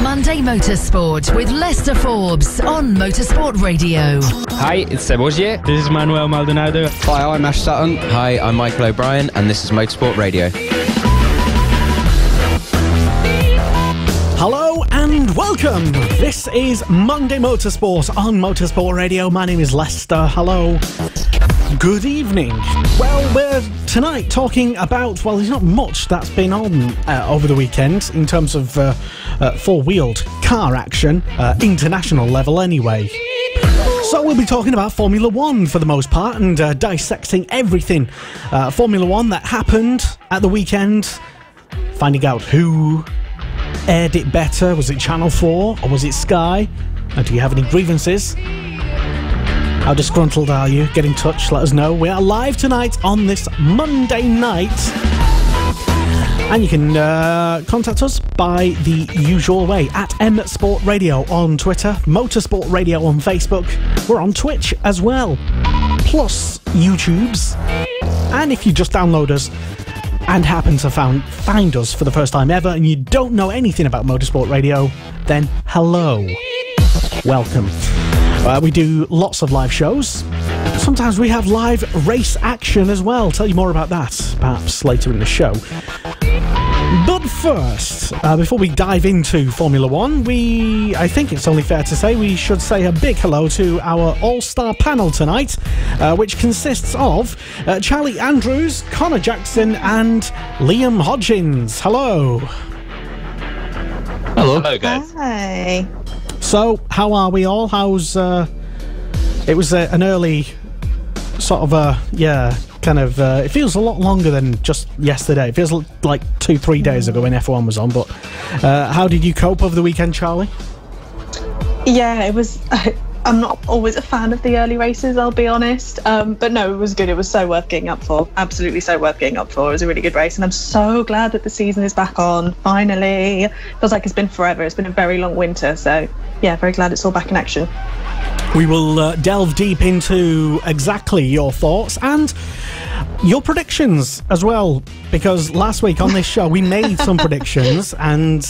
Monday Motorsport with Lester Forbes on Motorsport Radio. Hi, it's Seb Ogier. This is Manuel Maldonado. Hi, I'm Ash Sutton. Hi, I'm Michael O'Brien, and this is Motorsport Radio. Hello and welcome. This is Monday Motorsport on Motorsport Radio. My name is Lester. Hello. Good evening. Well, we're tonight talking about, well, there's not much that's been on over the weekend in terms of four-wheeled car action, international level anyway. So we'll be talking about Formula One for the most part and dissecting everything Formula One that happened at the weekend, finding out who aired it better. Was it Channel 4 or was it Sky? And do you have any grievances? How disgruntled are you? Get in touch, let us know. We are live tonight on this Monday night. And you can contact us by the usual way, at M-Sport Radio on Twitter, Motorsport Radio on Facebook. We're on Twitch as well, plus YouTubes. And if you just download us and happen to find us for the first time ever and you don't know anything about Motorsport Radio, then hello. Welcome. We do lots of live shows. Sometimes we have live race action as well. Tell you more about that perhaps later in the show. But first, before we dive into Formula One, I think it's only fair to say we should say a big hello to our all-star panel tonight, which consists of Charlie Andrews, Connor Jackson and Liam Hodgins. Hello. Hello guys. Hi. So, how are we all? It was an early sort of it feels a lot longer than just yesterday. It feels like 2-3 days ago when F1 was on, but how did you cope over the weekend, Charlie? Yeah, it was... I'm not always a fan of the early races, I'll be honest. But no, it was good. It was so worth getting up for. Absolutely so worth getting up for. It was a really good race. And I'm so glad that the season is back on, finally. Feels like it's been forever. It's been a very long winter. So, yeah, very glad it's all back in action. We will delve deep into exactly your thoughts and your predictions as well, because last week on this show we made some predictions and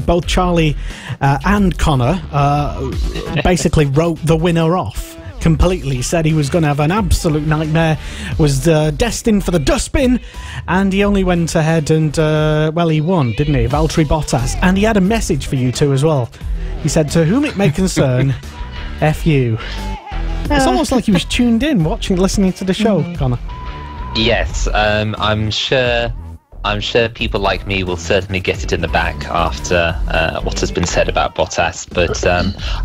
both Charlie and Connor basically wrote the winner off completely, said he was going to have an absolute nightmare, was destined for the dustbin, and he only went ahead and he won, didn't he? Valtteri Bottas. And he had a message for you two as well. He said, "To whom it may concern, F you." It's almost like he was tuned in, listening to the show, Connor. Yes, I'm sure people like me will certainly get it in the back after what has been said about Bottas, but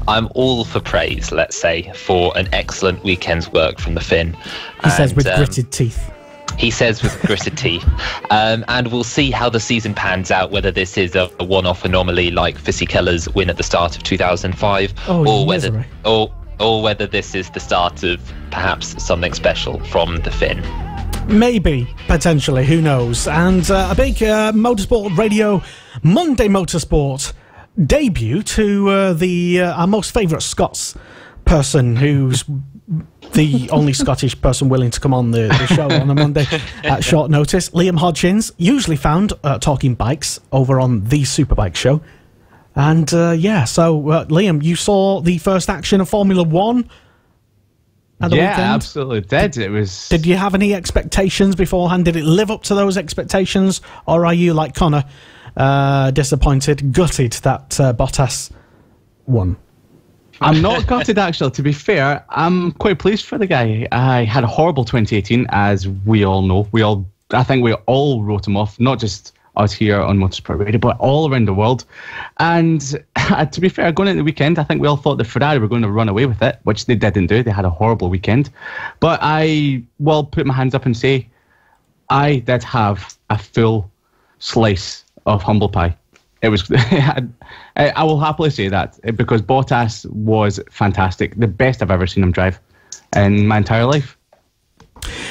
I'm all for praise, let's say, for an excellent weekend's work from the Finn. He says with gritted teeth. He says with gritted teeth. And we'll see how the season pans out, whether this is a one-off anomaly like Fisichella's win at the start of 2005, or whether this is the start of perhaps something special from the Finn. Maybe, potentially, who knows. And a big Motorsport Radio Monday Motorsport debut to our most favourite Scots person, who's the only Scottish person willing to come on the show on a Monday at short notice. Liam Hodgins, usually found talking bikes over on the Superbike Show. And Liam, you saw the first action of Formula One at the weekend? Yeah, absolutely did. It was. Did you have any expectations beforehand? Did it live up to those expectations, or are you like Connor, disappointed, gutted that Bottas won? I'm not gutted, actually. To be fair, I'm quite pleased for the guy. I had a horrible 2018, as we all know. I think we all wrote him off, not just us here on Motorsport Radio, but all around the world. And to be fair, going into the weekend, I think we all thought the Ferrari were going to run away with it, which they didn't do. They had a horrible weekend. But I will put my hands up and say I did have a full slice of humble pie. It was. I will happily say that, because Bottas was fantastic. The best I've ever seen him drive in my entire life.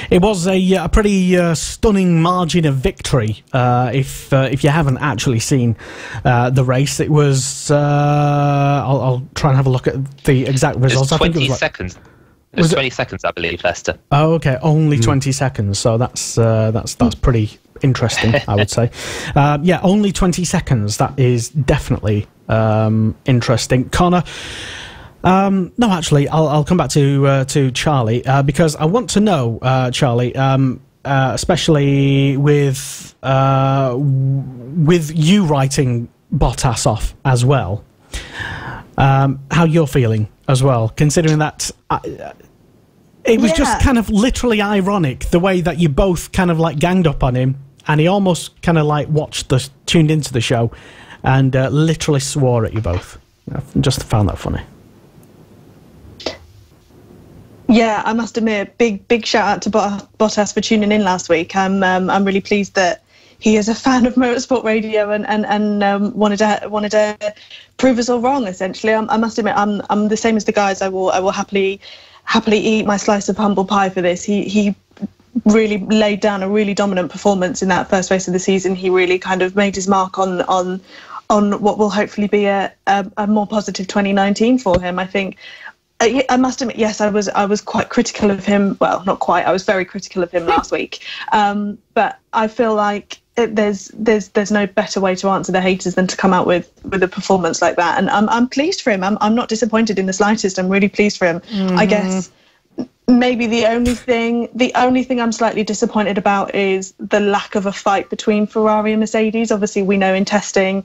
It was a pretty stunning margin of victory. If you haven't actually seen the race, it was. I'll try and have a look at the exact results. I think it was 20 seconds. It was 20 seconds, I believe, Lester. Oh, okay, only 20 seconds. So that's pretty interesting, I would say. Yeah, only 20 seconds. That is definitely interesting. Connor, no, actually, I'll come back to Charlie because I want to know, Charlie, especially with you writing Bottas off as well, how you're feeling as well, considering that it was just kind of literally ironic the way that you both kind of like ganged up on him, and he almost kind of like tuned into the show and literally swore at you both. I just found that funny. Yeah, I must admit, big shout out to Bottas for tuning in last week. I'm really pleased that he is a fan of Motorsport Radio and wanted to prove us all wrong. Essentially, I must admit, I'm the same as the guys. I will happily eat my slice of humble pie for this. He really laid down a really dominant performance in that first race of the season. He really kind of made his mark on what will hopefully be a more positive 2019 for him. I think. I must admit, yes, I was quite critical of him. Well, not quite. I was very critical of him last week. But I feel like there's no better way to answer the haters than to come out with a performance like that. And I'm pleased for him. I'm not disappointed in the slightest. I'm really pleased for him. Mm-hmm. I guess maybe the only thing I'm slightly disappointed about is the lack of a fight between Ferrari and Mercedes. Obviously, we know in testing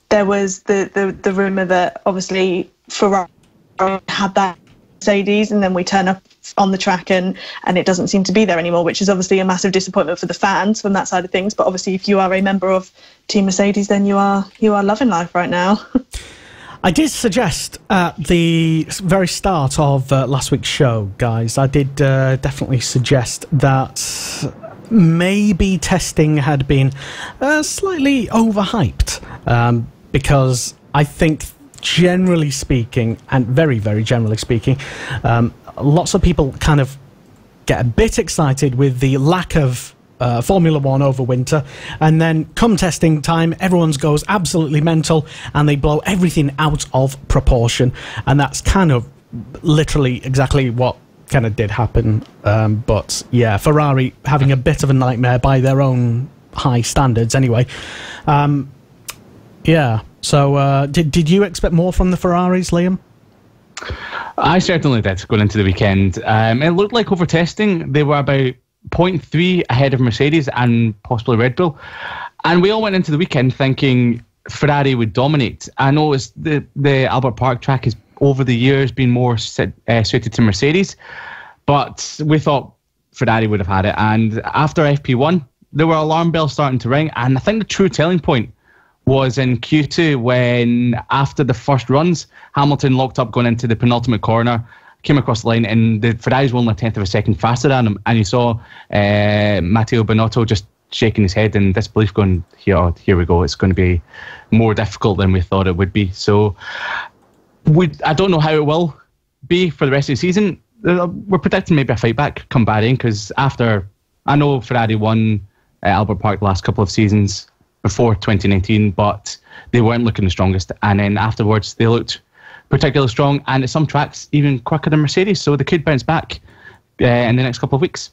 there was the rumour that obviously Ferrari had that Mercedes, and then we turn up on the track and it doesn't seem to be there anymore, which is obviously a massive disappointment for the fans from that side of things. But obviously, if you are a member of Team Mercedes, then you are loving life right now. I did suggest at the very start of last week's show, guys, I did definitely suggest that maybe testing had been slightly overhyped, because I think, generally speaking, and very, very generally speaking, lots of people kind of get a bit excited with the lack of Formula One over winter, and then come testing time, everyone goes absolutely mental and they blow everything out of proportion, and that's kind of literally exactly what kind of did happen. But yeah, Ferrari having a bit of a nightmare by their own high standards anyway. Yeah. So, did you expect more from the Ferraris, Liam? I certainly did, going into the weekend. It looked like over testing, they were about 0.3 ahead of Mercedes and possibly Red Bull. And we all went into the weekend thinking Ferrari would dominate. I know it's the Albert Park track has, over the years, been more suited to Mercedes, but we thought Ferrari would have had it. And after FP1, there were alarm bells starting to ring, and I think the true telling point was in Q2 when, after the first runs, Hamilton locked up going into the penultimate corner, came across the line, and the Ferraris were only a tenth of a second faster than him, and you saw Matteo Binotto just shaking his head in disbelief, going, here we go, it's going to be more difficult than we thought it would be. So I don't know how it will be for the rest of the season. We're predicting maybe a fight back come Bahrain, because after, I know Ferrari won Albert Park the last couple of seasons before 2019, but they weren't looking the strongest, and then afterwards they looked particularly strong, and at some tracks even quicker than Mercedes, so they could bounce back in the next couple of weeks.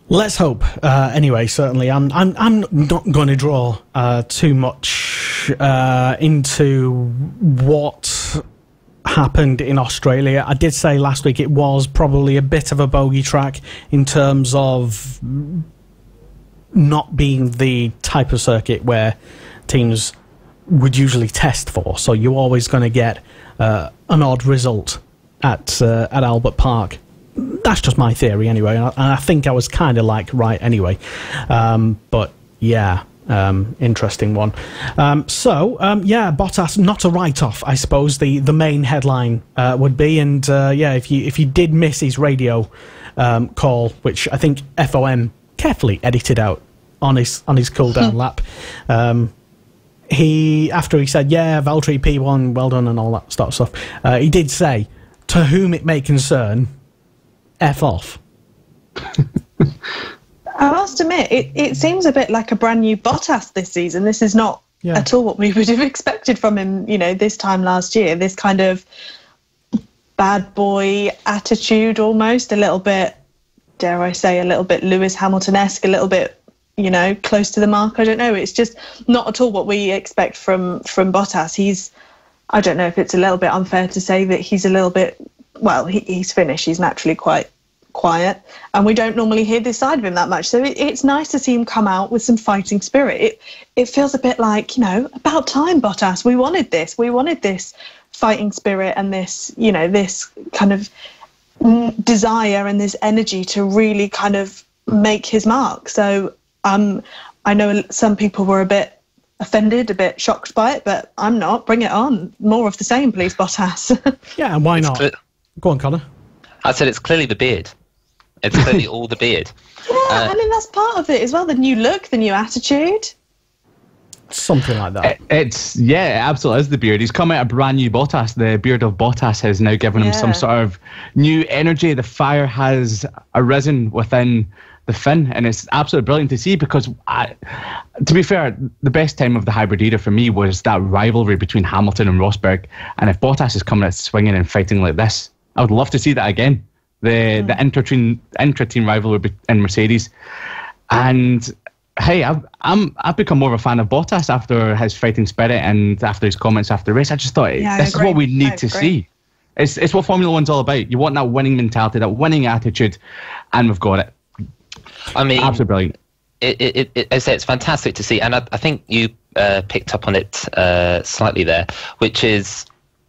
Let's hope. Anyway, certainly, I'm not going to draw too much into what happened in Australia. I did say last week it was probably a bit of a bogey track in terms of not being the type of circuit where teams would usually test for, so you're always going to get an odd result at Albert Park. That's just my theory anyway, and I think I was kind of like right anyway. But yeah, interesting one. Yeah, Bottas, not a write-off, I suppose the main headline would be, and yeah, if you did miss his radio call, which I think FOM carefully edited out on his cool down lap. After he said, yeah, Valtteri P1, well done, and all that stuff, he did say, to whom it may concern, F off. I must admit, it seems a bit like a brand new Bottas this season. This is not at all what we would have expected from him, this time last year. This kind of bad boy attitude, almost, a little bit, dare I say, a little bit Lewis Hamilton-esque, a little bit, close to the mark. I don't know. It's just not at all what we expect from Bottas. I don't know if it's a little bit unfair to say that he's a little bit, well, he's Finnish. He's naturally quite quiet, and we don't normally hear this side of him that much. So it's nice to see him come out with some fighting spirit. It feels a bit like, about time, Bottas. We wanted this fighting spirit and this, this kind of desire and this energy to really kind of make his mark. So I know some people were a bit offended, a bit shocked by it, but I'm not. Bring it on. More of the same, please, Bottas. Yeah, and why not? Go on, Connor. I said it's clearly the beard. It's clearly all the beard. Yeah, I mean, that's part of it as well. The new look, the new attitude. Something like that. It's absolutely is the beard. He's come out a brand new Bottas. The beard of Bottas has now given him some sort of new energy. The fire has arisen within the Finn, and it's absolutely brilliant to see because, to be fair, the best time of the hybrid era for me was that rivalry between Hamilton and Rosberg. And if Bottas is coming out swinging and fighting like this, I would love to see that again. The intra-team rivalry in Mercedes. And hey, I've become more of a fan of Bottas after his fighting spirit and after his comments after the race. I just thought this is what we need to see. It's what Formula One's all about. You want that winning mentality, that winning attitude, and we've got it. I mean, absolutely brilliant. I say it's fantastic to see, and I think you picked up on it slightly there, which is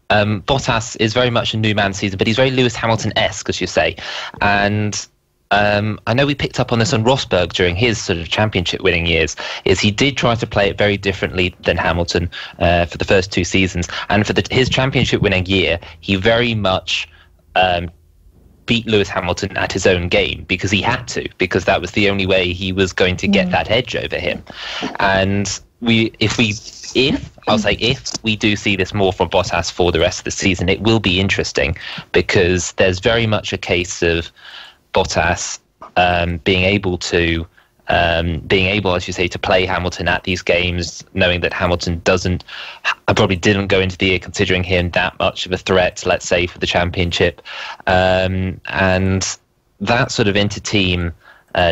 Bottas is very much a new man season, but he's very Lewis Hamilton-esque, as you say, and I know we picked up on this on Rosberg during his sort of championship winning years, is he did try to play it very differently than Hamilton for the first two seasons, and for his championship winning year, he very much beat Lewis Hamilton at his own game because he had to, because that was the only way he was going to get that edge over him. And if we do see this more from Bottas for the rest of the season, it will be interesting because there's very much a case of Bottas being able, as you say, to play Hamilton at these games, knowing that Hamilton probably didn't go into the year considering him that much of a threat, let's say, for the championship. And that sort of inter-team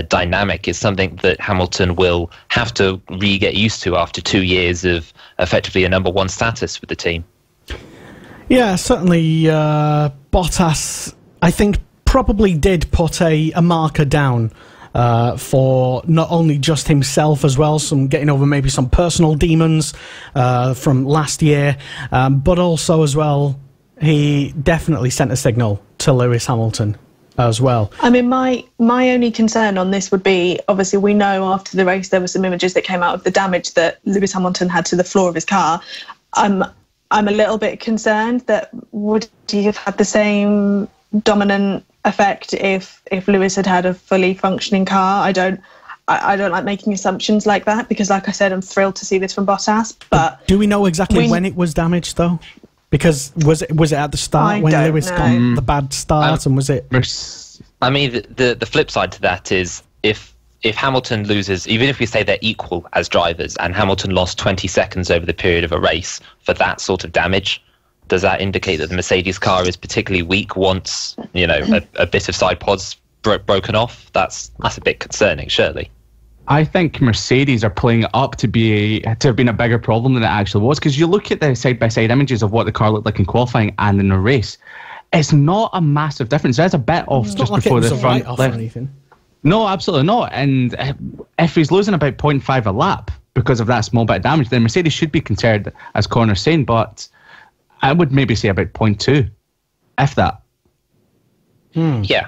dynamic is something that Hamilton will have to re-get used to after 2 years of effectively a number one status with the team. Yeah, certainly Bottas, I think, probably did put a marker down for not only just himself as well, getting over maybe some personal demons from last year, but also as well, he definitely sent a signal to Lewis Hamilton as well. I mean, my only concern on this would be, obviously we know after the race there were some images that came out of the damage that Lewis Hamilton had to the floor of his car. I'm a little bit concerned that would he have had the same dominant effect if Lewis had a fully functioning car. I don't like making assumptions like that because, like I said, I'm thrilled to see this from Bottas. But do we know exactly when it was damaged though? Because was it at the start when Lewis got the bad start, and was it? I mean, the flip side to that is if Hamilton loses, even if we say they're equal as drivers, and Hamilton lost 20 seconds over the period of a race for that sort of damage, does that indicate that the Mercedes car is particularly weak once, a bit of side pods broken off? That's a bit concerning, surely. I think Mercedes are playing it up to have been a bigger problem than it actually was, because you look at the side-by-side images of what the car looked like in qualifying and in the race. It's not a massive difference. There's a bit off just before the front left. No, absolutely not. And if he's losing about 0.5 a lap because of that small bit of damage, then Mercedes should be concerned, as Connor's saying, but I would maybe say about 0.2, if that. Yeah.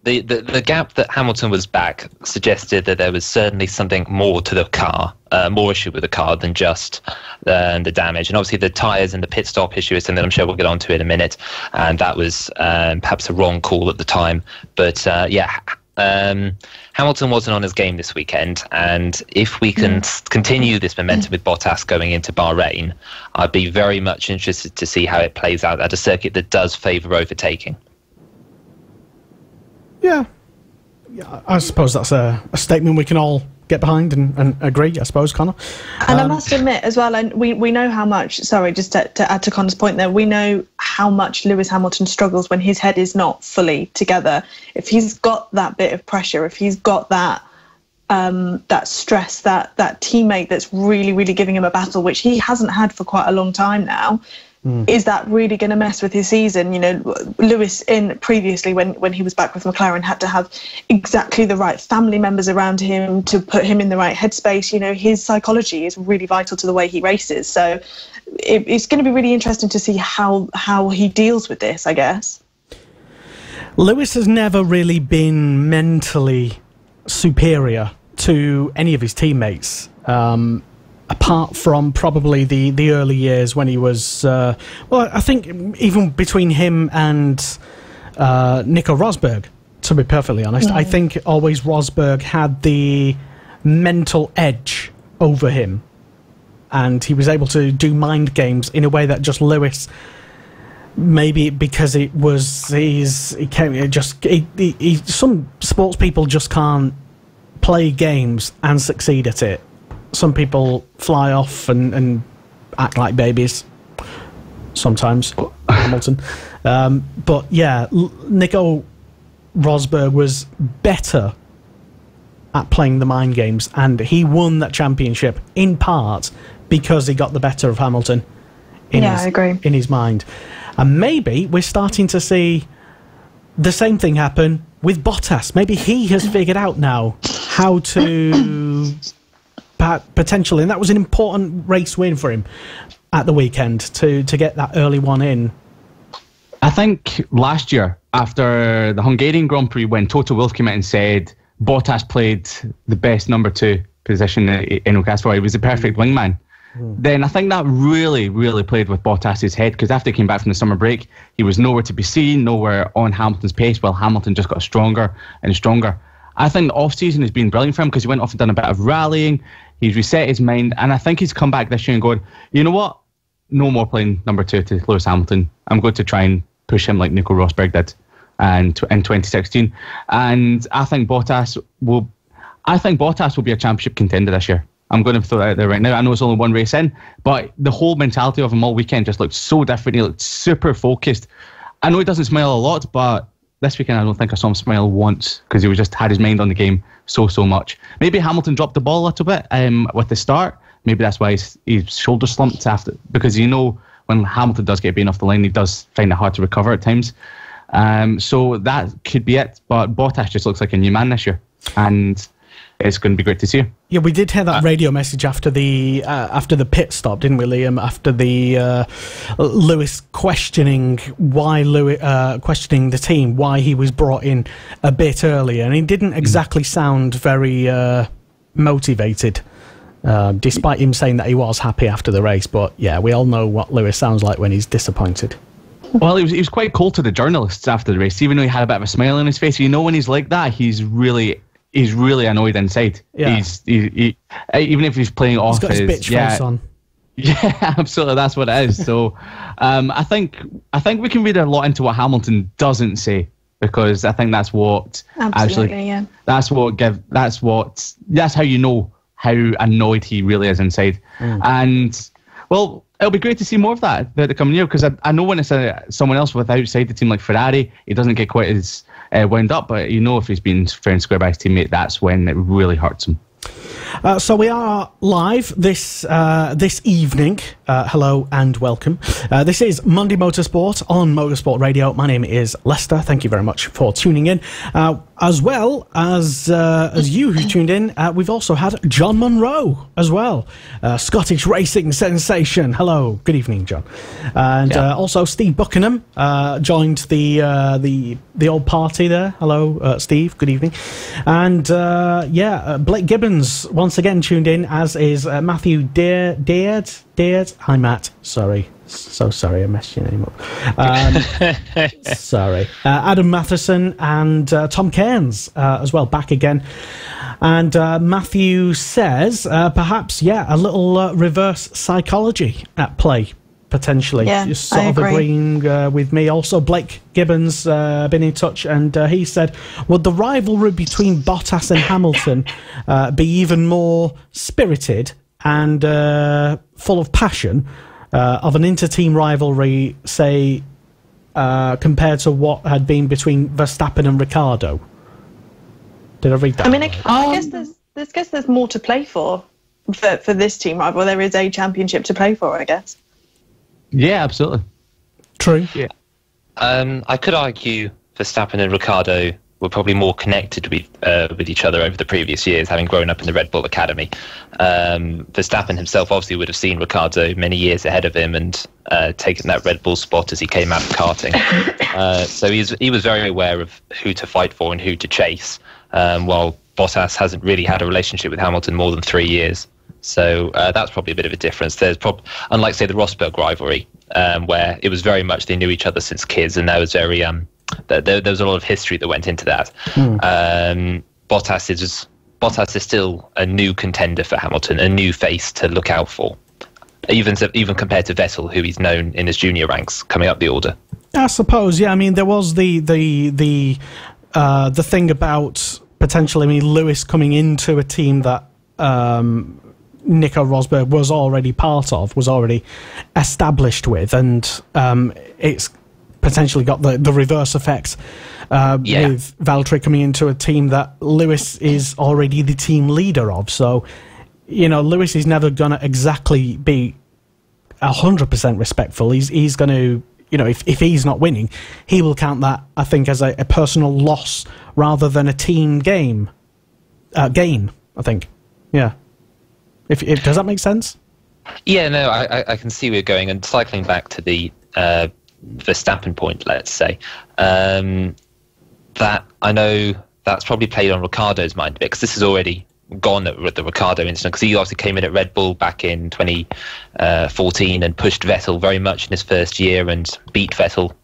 The gap that Hamilton was back suggested that there was certainly something more to the car, more issue with the car than just the damage. And obviously the tyres and the pit stop issue is something that I'm sure we'll get onto in a minute. And that was perhaps a wrong call at the time. But Hamilton wasn't on his game this weekend. And if we can continue this momentum with Bottas going into Bahrain, I'd be very much interested to see how it plays out at a circuit that does favour overtaking. Yeah, I suppose that's a statement we can all get behind and agree, I suppose, Connor. And I must admit as well, and we know how much, sorry, just to add to Connor's point there, we know how much Lewis Hamilton struggles when his head is not fully together. If he's got that bit of pressure, if he's got that that stress, that teammate that's really, really giving him a battle, which he hasn't had for quite a long time now. Is that really going to mess with his season? You know, Lewis previously when he was back with McLaren had to have exactly the right family members around him to put him in the right headspace. You know, his psychology is really vital to the way he races. So it's going to be really interesting to see how he deals with this, I guess. Lewis has never really been mentally superior to any of his teammates. Apart from probably the early years when he was... I think even between him and Nico Rosberg, to be perfectly honest, I think always Rosberg had the mental edge over him. And he was able to do mind games in a way that just Lewis... Maybe because it was some sports people just can't play games and succeed at it. Some people fly off and act like babies sometimes. Hamilton, but yeah, Nico Rosberg was better at playing the mind games, and he won that championship in part because he got the better of Hamilton I agree. in his mind. And maybe we're starting to see the same thing happen with Bottas. Maybe he has figured out now how to potentially, and that was an important race win for him at the weekend to get that early one in. I think last year, after the Hungarian Grand Prix, when Toto Wolff came out and said Bottas played the best number 2 position in Ocasio, he was the perfect wingman. Then I think that really, really played with Bottas's head, because after he came back from the summer break, he was nowhere to be seen, nowhere on Hamilton's pace, while Hamilton just got stronger and stronger. I think the off-season has been brilliant for him, because he went off and done a bit of rallying, he's reset his mind, and I think he's come back this year and going, you know what, no more playing number 2 to Lewis Hamilton. I'm going to try and push him like Nico Rosberg did in 2016. And I think Bottas will be a championship contender this year. I'm going to throw that out there right now. I know it's only one race in, but the whole mentality of him all weekend just looked so different. He looked super focused. I know he doesn't smile a lot, but this weekend I don't think I saw him smile once, because he just had his mind on the game so much. Maybe Hamilton dropped the ball a little bit with the start. Maybe that's why his shoulder slumped after, because you know when Hamilton does get beaten off the line, he does find it hard to recover at times. So that could be it. But Bottas just looks like a new man this year, and it's going to be great to see. Yeah, we did hear that radio message after the pit stop, didn't we, Liam? After the Lewis questioning questioning the team, why he was brought in a bit earlier, and he didn't exactly sound very motivated, despite him saying that he was happy after the race. But yeah, we all know what Lewis sounds like when he's disappointed. Well, he was quite cold to the journalists after the race, even though he had a bit of a smile on his face. You know, when he's like that, he's really annoyed inside. Yeah. He even if he's playing off, he's got his bitch face on. Yeah, absolutely, that's what it is. So, I think we can read a lot into what Hamilton doesn't say, because I think that's what that's how you know how annoyed he really is inside. And well, it'll be great to see more of that the coming year, because I know when it's someone else with outside the team like Ferrari, he doesn't get quite as wound up, but you know, if he's been fair and square by his teammate, that's when it really hurts him. So we are live this evening. Hello and welcome. This is Monday Motorsport on Motorsport Radio. My name is Lester. Thank you very much for tuning in. As well as you who tuned in, we've also had John Munro as well, Scottish racing sensation. Hello, good evening, John. And also Steve Buckingham joined the old party there. Hello, Steve. Good evening. And Blake Gibbons once again tuned in, as is Matthew Deard. Hi, Matt. Sorry. So sorry I messed your name up. Sorry. Adam Matheson and Tom Cairns as well, back again. And Matthew says, perhaps, a little reverse psychology at play, potentially. Yeah, just sort of agreeing with me. Also, Blake Gibbons been in touch, and he said, would the rivalry between Bottas and Hamilton be even more spirited and full of passion of an inter-team rivalry, say, compared to what had been between Verstappen and Ricciardo? Did I read that? I mean, I guess there's more to play for this team, right? Well, there is a championship to play for, I guess. Yeah, absolutely. True. Yeah. I could argue Verstappen and Ricciardo were probably more connected with each other over the previous years, having grown up in the Red Bull Academy. Verstappen himself obviously would have seen Ricciardo many years ahead of him and taken that Red Bull spot as he came out of karting. So he was very aware of who to fight for and who to chase, while Bottas hasn't really had a relationship with Hamilton more than 3 years. So that's probably a bit of a difference. There's unlike, say, the Rosberg rivalry, where it was very much they knew each other since kids, and that was very there was a lot of history that went into that. Bottas is still a new contender for Hamilton, a new face to look out for, even compared to Vettel, who he's known in his junior ranks coming up the order. I suppose, yeah. I mean, there was the thing about potentially, I mean, Lewis coming into a team that Nico Rosberg was already part of, was already established with, and it's potentially got the reverse effects with Valtteri coming into a team that Lewis is already the team leader of. So, Lewis is never going to exactly be 100% respectful. He's going to, if he's not winning, he will count that, I think, as a personal loss rather than a team gain, I think. Yeah. If does that make sense? Yeah, no, I can see where you're going. And cycling back to the Verstappen point, let's say, that I know that's probably played on Ricciardo's mind a bit, because this is already gone with the Ricciardo incident, because he obviously came in at Red Bull back in 2014 and pushed Vettel very much in his first year and beat Vettel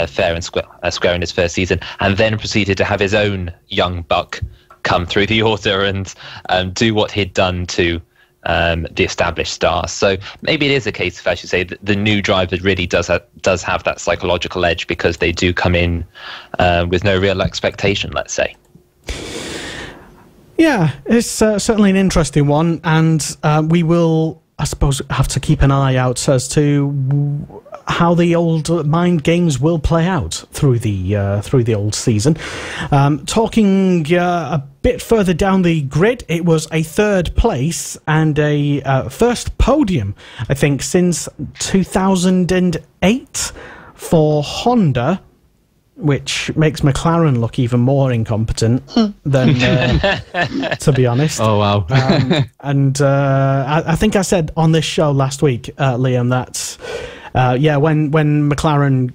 fair and square in his first season, and then proceeded to have his own young buck come through the order and do what he'd done to the established stars. So maybe it is a case of, I should say, that the new driver really does have that psychological edge, because they do come in with no real expectation, let's say. Yeah, it's certainly an interesting one, and we will, I suppose, have to keep an eye out as to how the old mind games will play out through the old season. Talking a bit further down the grid, it was a third place and a first podium, I think, since 2008 for Honda, which makes McLaren look even more incompetent than, to be honest. Oh, wow. I think I said on this show last week, Liam, that when McLaren,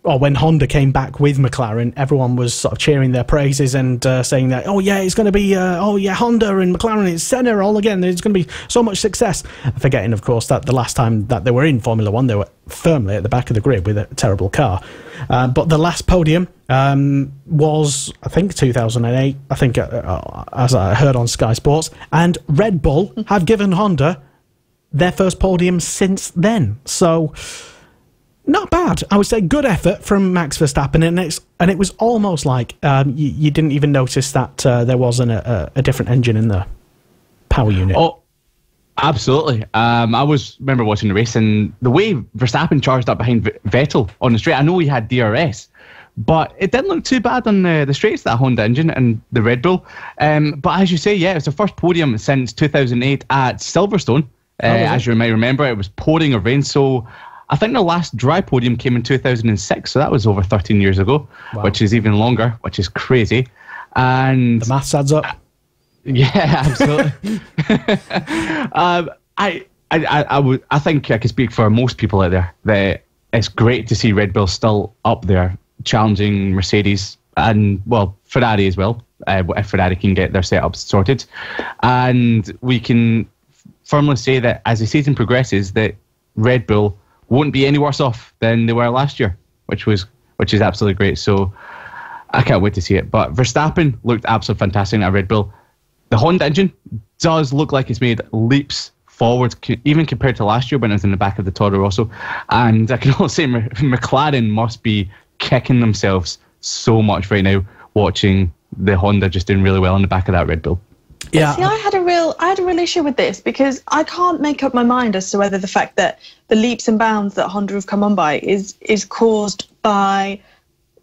or when Honda came back with McLaren, everyone was sort of cheering their praises and saying that, it's going to be, Honda and McLaren, it's Senna all again, there's going to be so much success. Forgetting, of course, that the last time that they were in Formula One, they were firmly at the back of the grid with a terrible car. But the last podium was, I think, 2008, I think, as I heard on Sky Sports, and Red Bull have given Honda their first podium since then. So, not bad. I would say good effort from Max Verstappen, and it was almost like you didn't even notice that there wasn't a different engine in the power unit. Oh, absolutely. I remember watching the race, and the way Verstappen charged up behind Vettel on the straight, I know he had DRS, but it didn't look too bad on the straights, that Honda engine and the Red Bull. But as you say, it was the first podium since 2008 at Silverstone. As you might remember, it was pouring of rain, so I think the last dry podium came in 2006, so that was over 13 years ago, which is even longer, which is crazy. And the maths adds up. Yeah, absolutely. I think I can speak for most people out there that it's great to see Red Bull still up there challenging Mercedes and, well, Ferrari as well, if Ferrari can get their setups sorted. And we can firmly say that as the season progresses, that Red Bull won't be any worse off than they were last year, which is absolutely great. So I can't wait to see it. But Verstappen looked absolutely fantastic at Red Bull. The Honda engine does look like it's made leaps forward, even compared to last year when it was in the back of the Toro Rosso. And I can also say McLaren must be kicking themselves so much right now watching the Honda just doing really well in the back of that Red Bull. Yeah. See, I had a real issue with this, because I can't make up my mind as to whether the fact that the leaps and bounds that Honda have come on by is caused by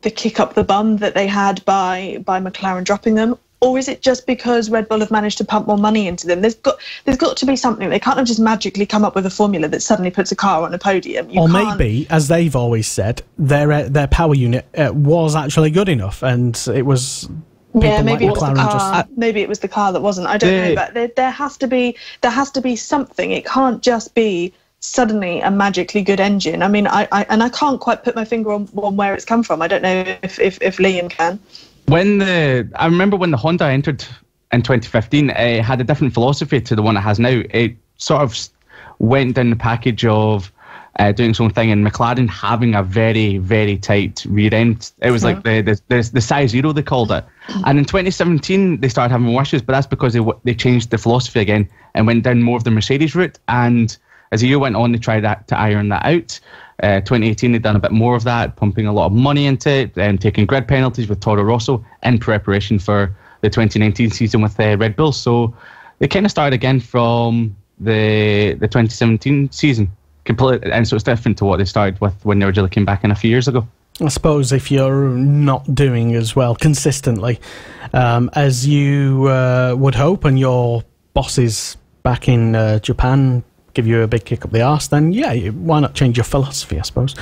the kick up the bum that they had by McLaren dropping them, or is it just because Red Bull have managed to pump more money into them? There's got to be something. They can't have just magically come up with a formula that suddenly puts a car on a podium. Maybe, as they've always said, their power unit was actually good enough, and it was. Yeah, maybe it was the car. Maybe it was the car that wasn't. I don't know, but there has to be something. It can't just be suddenly a magically good engine. I mean, I can't quite put my finger on where it's come from. I don't know if Liam can. I remember when the Honda entered in 2015, it had a different philosophy to the one it has now. It sort of went down the package of doing its own thing, and McLaren having a very, very tight rear end. It was like the size zero, they called it. And in 2017, they started having more issues, but that's because they changed the philosophy again and went down more of the Mercedes route. And as the year went on, they tried to iron that out. 2018, they'd done a bit more of that, pumping a lot of money into it, and taking grid penalties with Toro Rosso in preparation for the 2019 season with Red Bull. So they kind of started again from the 2017 season. Completely, and so it's different to what they started with when they originally came back in a few years ago. I suppose if you're not doing as well consistently as you would hope, and your bosses back in Japan give you a big kick up the arse, then why not change your philosophy, I suppose.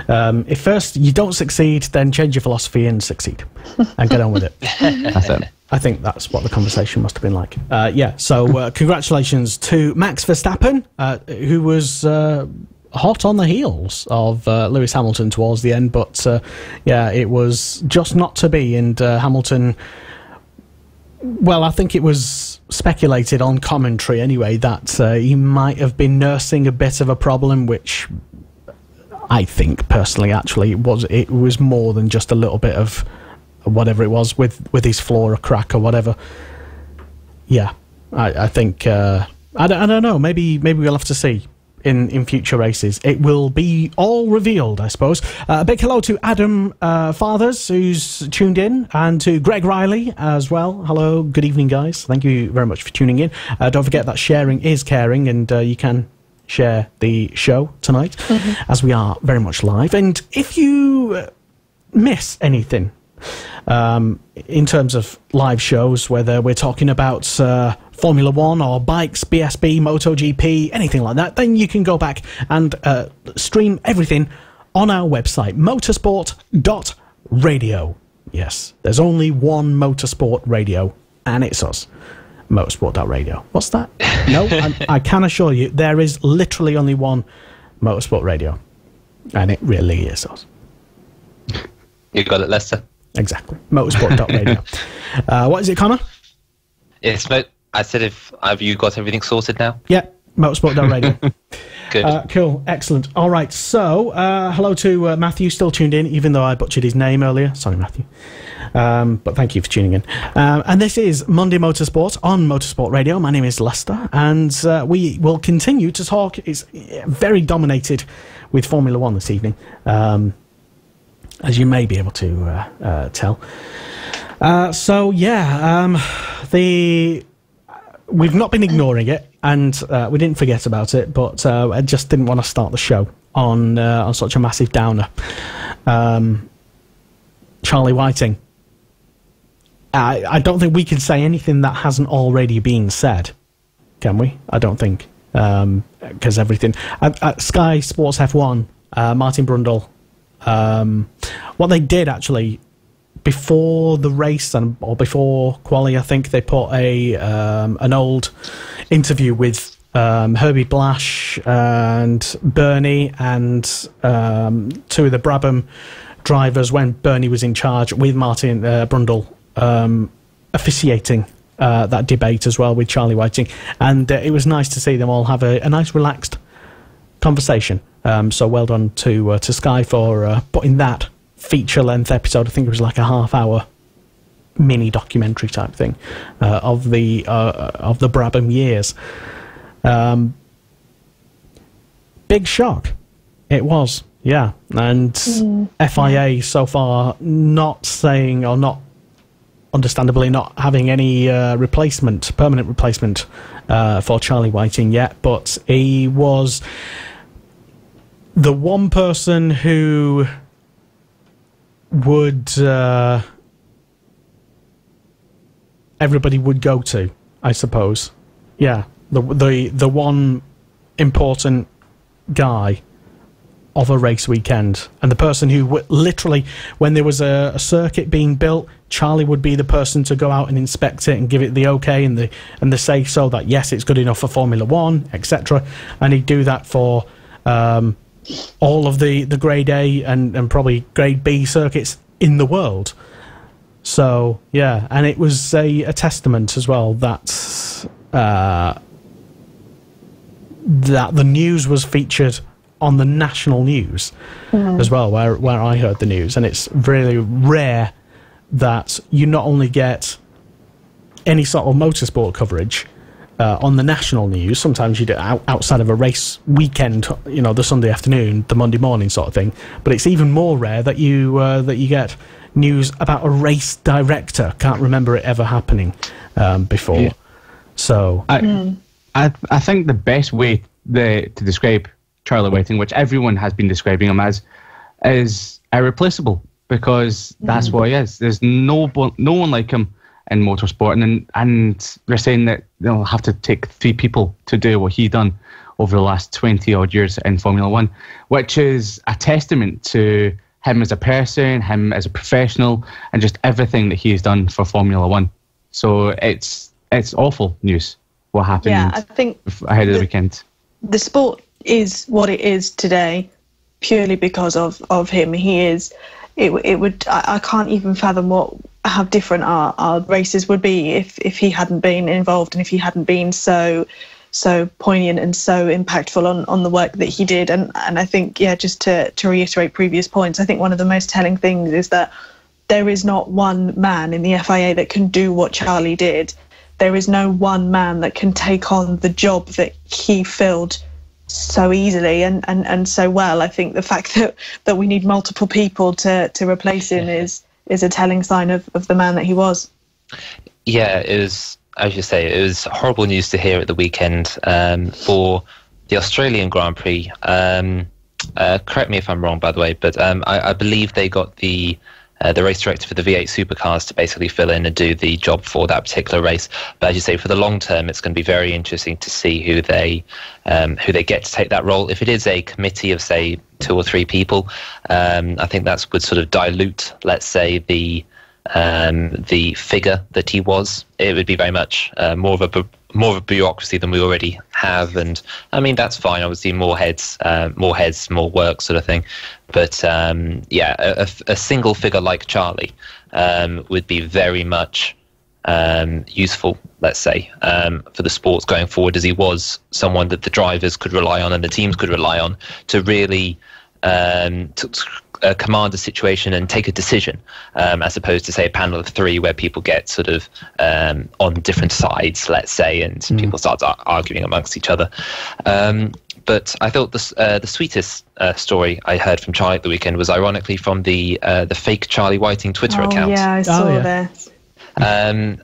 If first you don't succeed, then change your philosophy and succeed and get on with it. That's it. I think that's what the conversation must have been like. So congratulations to Max Verstappen, who was hot on the heels of Lewis Hamilton towards the end, but it was just not to be, and Hamilton... Well, I think it was speculated on commentary anyway that he might have been nursing a bit of a problem, which I think personally actually it was more than just a little bit of whatever it was with his floor, a crack or whatever. Yeah, I think I don't know. Maybe we'll have to see in future races. It will be all revealed, I suppose. A big hello to Adam Fathers, who's tuned in, and to Greg Riley as well. Hello, good evening, guys. Thank you very much for tuning in. Don't forget that sharing is caring, and you can share the show tonight, as we are very much live. And if you miss anything in terms of live shows, whether we're talking about Formula One or bikes, BSB, MotoGP, anything like that, then you can go back and stream everything on our website, motorsport.radio. Yes, there's only one Motorsport radio, and it's us. Motorsport.radio. What's that? No, I can assure you, there is literally only one Motorsport radio, and it really is us. You got it, Lester. Exactly. Motorsport.radio. What is it, Connor? It's I said, have you got everything sorted now? Yeah, motorsport.radio. Good. Cool, excellent. All right, so hello to Matthew, still tuned in, even though I butchered his name earlier. Sorry, Matthew. But thank you for tuning in. And this is Monday Motorsport on Motorsport Radio. My name is Lester, and we will continue to talk. It's very dominated with Formula One this evening, as you may be able to tell. We've not been ignoring it, and we didn't forget about it, but I just didn't want to start the show on such a massive downer. Charlie Whiting. I don't think we can say anything that hasn't already been said, can we? I don't think, because everything at Sky Sports F1, Martin Brundle, what they did actually. Before the race or before quali, I think they put an old interview with Herbie Blash and Bernie and two of the Brabham drivers when Bernie was in charge, with Martin Brundle officiating that debate as well with Charlie Whiting, and it was nice to see them all have a nice relaxed conversation. So well done to Sky for putting that feature-length episode. I think it was like a half-hour mini documentary type thing of the Brabham years. Big shock, it was, yeah. And FIA so far not saying, or not understandably not having any permanent replacement for Charlie Whiting yet, but he was the one person who would everybody would go to, I suppose. Yeah, the one important guy of a race weekend, and the person who literally, when there was a circuit being built, Charlie would be the person to go out and inspect it and give it the okay and the say so that yes, it's good enough for Formula 1, etc. And he'd do that for all of the grade A and probably grade B circuits in the world. So yeah, and it was a testament as well that the news was featured on the national news as well, where I heard the news. And it's really rare that you not only get any sort of motorsport coverage on the national news. Sometimes you do it outside of a race weekend, you know, the Sunday afternoon, the Monday morning sort of thing. But it's even more rare that you get news about a race director. Can't remember it ever happening before. Yeah. So I think the best way to describe Charlie Whiting, which everyone has been describing him as, is irreplaceable, because that's what he is. There's no one like him in motorsport, and they're saying that they'll have to take 3 people to do what he done over the last 20 odd years in Formula 1, which is a testament to him as a person, him as a professional, and just everything that he's done for Formula 1. So it's awful news what happened I think ahead of the weekend. The sport is what it is today purely because of him. He is. I can't even fathom how different our races would be if he hadn't been involved, and if he hadn't been so poignant and so impactful on the work that he did. And I think, just to reiterate previous points, I think one of the most telling things is that there is not one man in the FIA that can do what Charlie did. There is no one man that can take on the job that he filled so easily and so well. I think the fact that we need multiple people to replace him is a telling sign of the man that he was. Yeah, it was, as you say, it was horrible news to hear at the weekend for the Australian Grand Prix. Correct me if I'm wrong, by the way, but I believe they got the race director for the V8 supercars to basically fill in and do the job for that particular race. But as you say, for the long term, it's going to be very interesting to see who they get to take that role. If it is a committee of, say, 2 or 3 people, I think that would sort of dilute, let's say, the figure that he was. It would be very much more of a bureaucracy than we already have, and I mean that's fine. Obviously, more heads, more work, sort of thing. But a single figure like Charlie would be very much useful, let's say, for the sports going forward, as he was someone that the drivers could rely on and the teams could rely on to really command a situation and take a decision, as opposed to, say, a panel of 3 where people get sort of on different sides, let's say, and people start arguing amongst each other. But I thought the sweetest story I heard from Charlie at the weekend was ironically from the fake Charlie Whiting Twitter account. Yeah, I saw this. And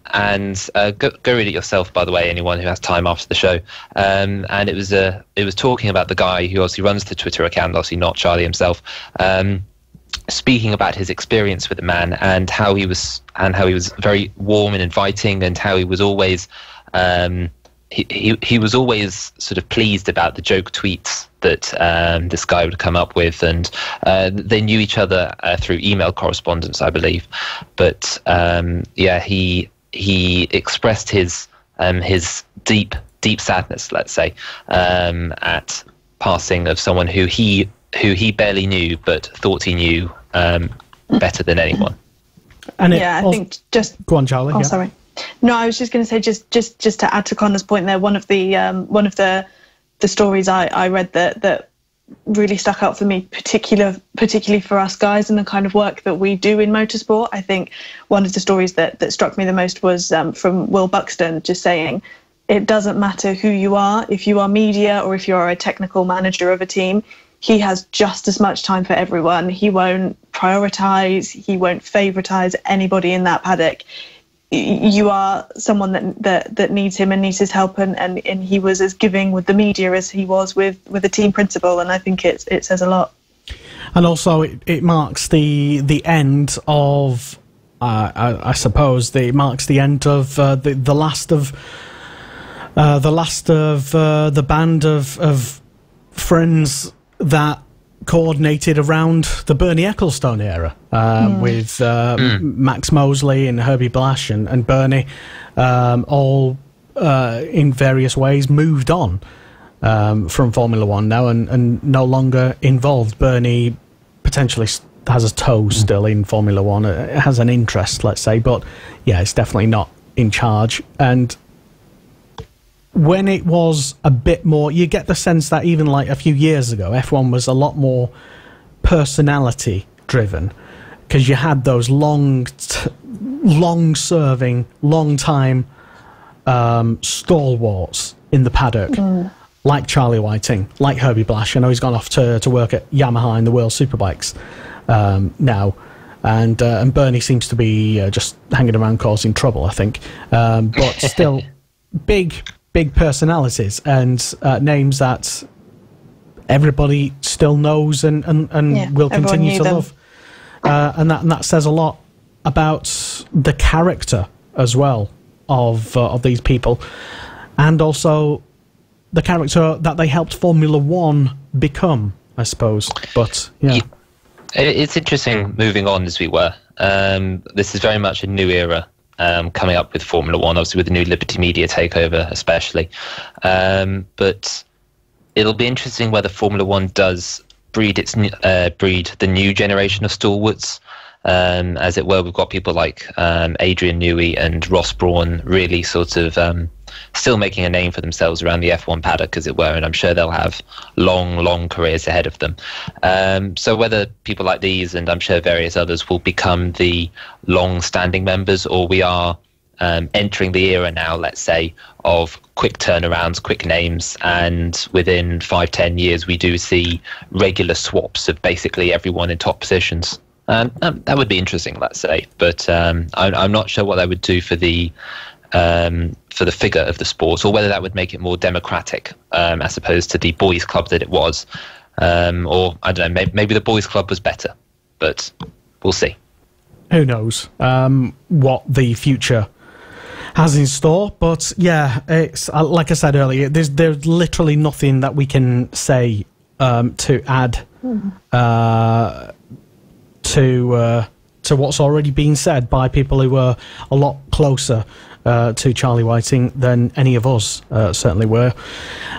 go read it yourself, by the way, anyone who has time after the show. And it was talking about the guy who obviously runs the Twitter account, obviously not Charlie himself, speaking about his experience with the man and how he was very warm and inviting, and how he was always he was always sort of pleased about the joke tweets that this guy would come up with, and they knew each other through email correspondence, I believe. But he expressed his deep sadness, let's say, at passing of someone who he barely knew but thought he knew better than anyone. And I think just go on, Charlie. Oh, sorry. No, I was just going to say, just to add to Connor's point there, one of the stories I read that really stuck out for me, particularly for us guys and the kind of work that we do in motorsport. I think one of the stories that struck me the most was from Will Buxton, just saying, it doesn't matter who you are, if you are media or if you are a technical manager of a team, he has just as much time for everyone. He won't prioritise, he won't favouritize anybody in that paddock. You are someone that needs him and needs his help, and he was as giving with the media as he was with the team principal, and I think it says a lot. And also it marks the end of I suppose it marks the end of the last of the band of friends that coordinated around the Bernie Ecclestone era, with Max Mosley and Herbie Blash and Bernie, all in various ways moved on from Formula One now and no longer involved. Bernie potentially has a toe still in Formula One, has an interest, let's say, but yeah, it's definitely not in charge. And when it was a bit more, you get the sense that even like a few years ago, F1 was a lot more personality driven, because you had those long-serving, long-time stalwarts in the paddock, like Charlie Whiting, like Herbie Blash. I know he's gone off to work at Yamaha in the World Superbikes now, and Bernie seems to be just hanging around causing trouble, I think, but still big personalities and names that everybody still knows and will continue to love, and that says a lot about the character as well of these people, and also the character that they helped Formula One become, I suppose. But yeah, it's interesting moving on as we were. This is very much a new era coming up with Formula One, obviously with the new Liberty Media takeover especially. But it'll be interesting whether Formula One does breed the new generation of stalwarts. As it were, we've got people like Adrian Newey and Ross Brawn really sort of still making a name for themselves around the F1 paddock, as it were, and I'm sure they'll have long careers ahead of them. So whether people like these, and I'm sure various others, will become the long-standing members, or we are entering the era now, let's say, of quick turnarounds, quick names, and within 5-10 years we do see regular swaps of basically everyone in top positions. That would be interesting, let's say, but I'm not sure what that would do for the figure of the sport, or whether that would make it more democratic, as opposed to the boys' club that it was, or I don't know, maybe the boys' club was better, but we'll see. Who knows what the future has in store? But yeah, it's like I said earlier, there's literally nothing that we can say to add to what's already been said by people who were a lot closer to Charlie Whiting than any of us certainly were.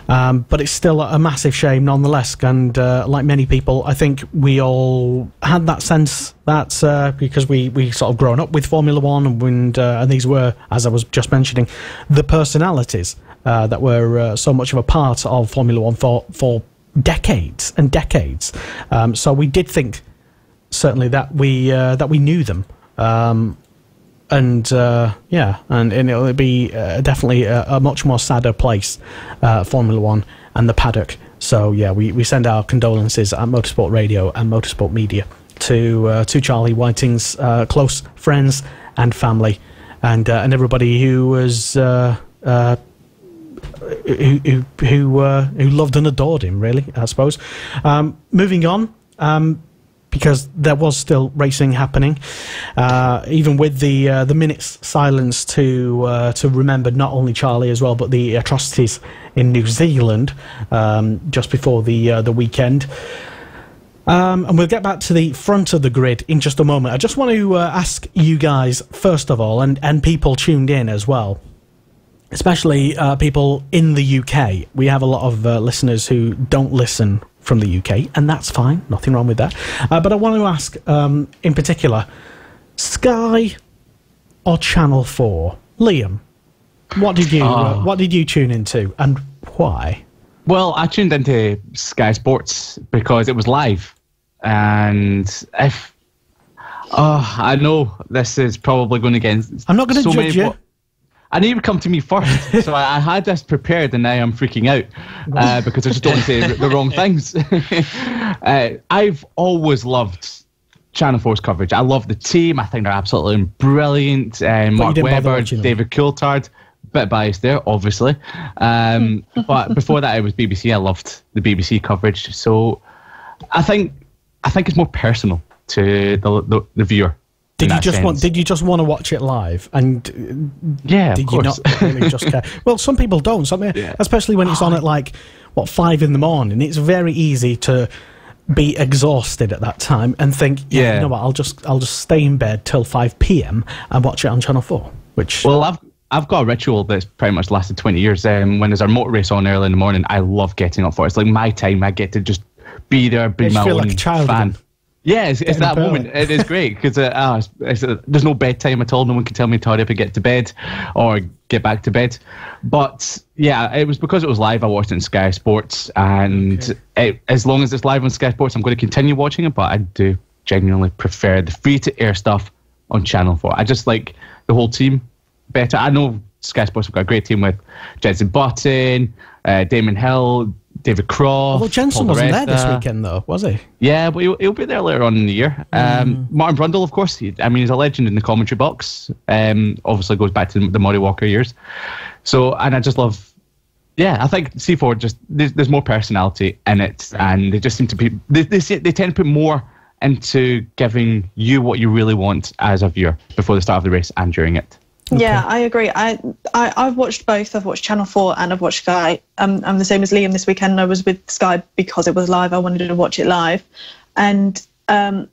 But it's still a massive shame nonetheless, and like many people, I think we all had that sense that because we sort of grown up with Formula One, and these were, as I was just mentioning, the personalities that were so much of a part of Formula One for decades and decades. So we did think certainly that we knew them, and it'll be definitely a much more sadder place, Formula One and the paddock. So yeah, we send our condolences at Motorsport Radio and Motorsport Media to Charlie Whiting's close friends and family, and everybody who was who loved and adored him, really, I suppose. Moving on. Because there was still racing happening, even with the minute's silence to remember not only Charlie as well, but the atrocities in New Zealand just before the weekend. And we'll get back to the front of the grid in just a moment. I just want to ask you guys, first of all, and people tuned in as well, especially people in the UK. We have a lot of listeners who don't listen from the UK, and that's fine, nothing wrong with that. But I want to ask, in particular, Sky or Channel 4? Liam, what did you tune into, and why? Well, I tuned into Sky Sports because it was live, and I know this is probably going against. I'm not going to judge you. I knew you would come to me first, so I had this prepared, and now I'm freaking out because I just don't say the wrong things. I've always loved Channel 4's coverage. I love the team. I think they're absolutely brilliant. Mark Webber, David Coulthard, bit biased there, obviously. But before that, it was BBC. I loved the BBC coverage. So I think it's more personal to the viewer. Did you just want to watch it live? And yeah, did you not really just care? Well, some people don't. Especially when it's on at 5 in the morning. It's very easy to be exhausted at that time and think, you know what? I'll just stay in bed till 5 p.m. and watch it on Channel 4. I've got a ritual that's pretty much lasted 20 years. When there's our motor race on early in the morning, I love getting up for it. It's like my time. I get to just be there, be my own like a child fan. Again. Yeah, it's that moment. It is great because there's no bedtime at all. No one can tell me to hurry up and get to bed or get back to bed. But yeah, it was because it was live. I watched it on Sky Sports, and as long as it's live on Sky Sports, I'm going to continue watching it. But I do genuinely prefer the free-to-air stuff on Channel 4. I just like the whole team better. I know Sky Sports have got a great team with Jenson Button, Damon Hill, David Croft. Well, Jensen wasn't there this weekend, though, was he? Yeah, but he'll be there later on in the year. Martin Brundle, of course. He's a legend in the commentary box. Obviously goes back to the Murray Walker years. So, and I just love... Yeah, I think C4 just... There's more personality in it, and they just seem to be... They tend to put more into giving you what you really want as a viewer before the start of the race and during it. Okay. Yeah, I agree. I've watched both. I've watched Channel 4 and I've watched Sky. I'm the same as Liam this weekend. I was with Sky because it was live. I wanted to watch it live. And I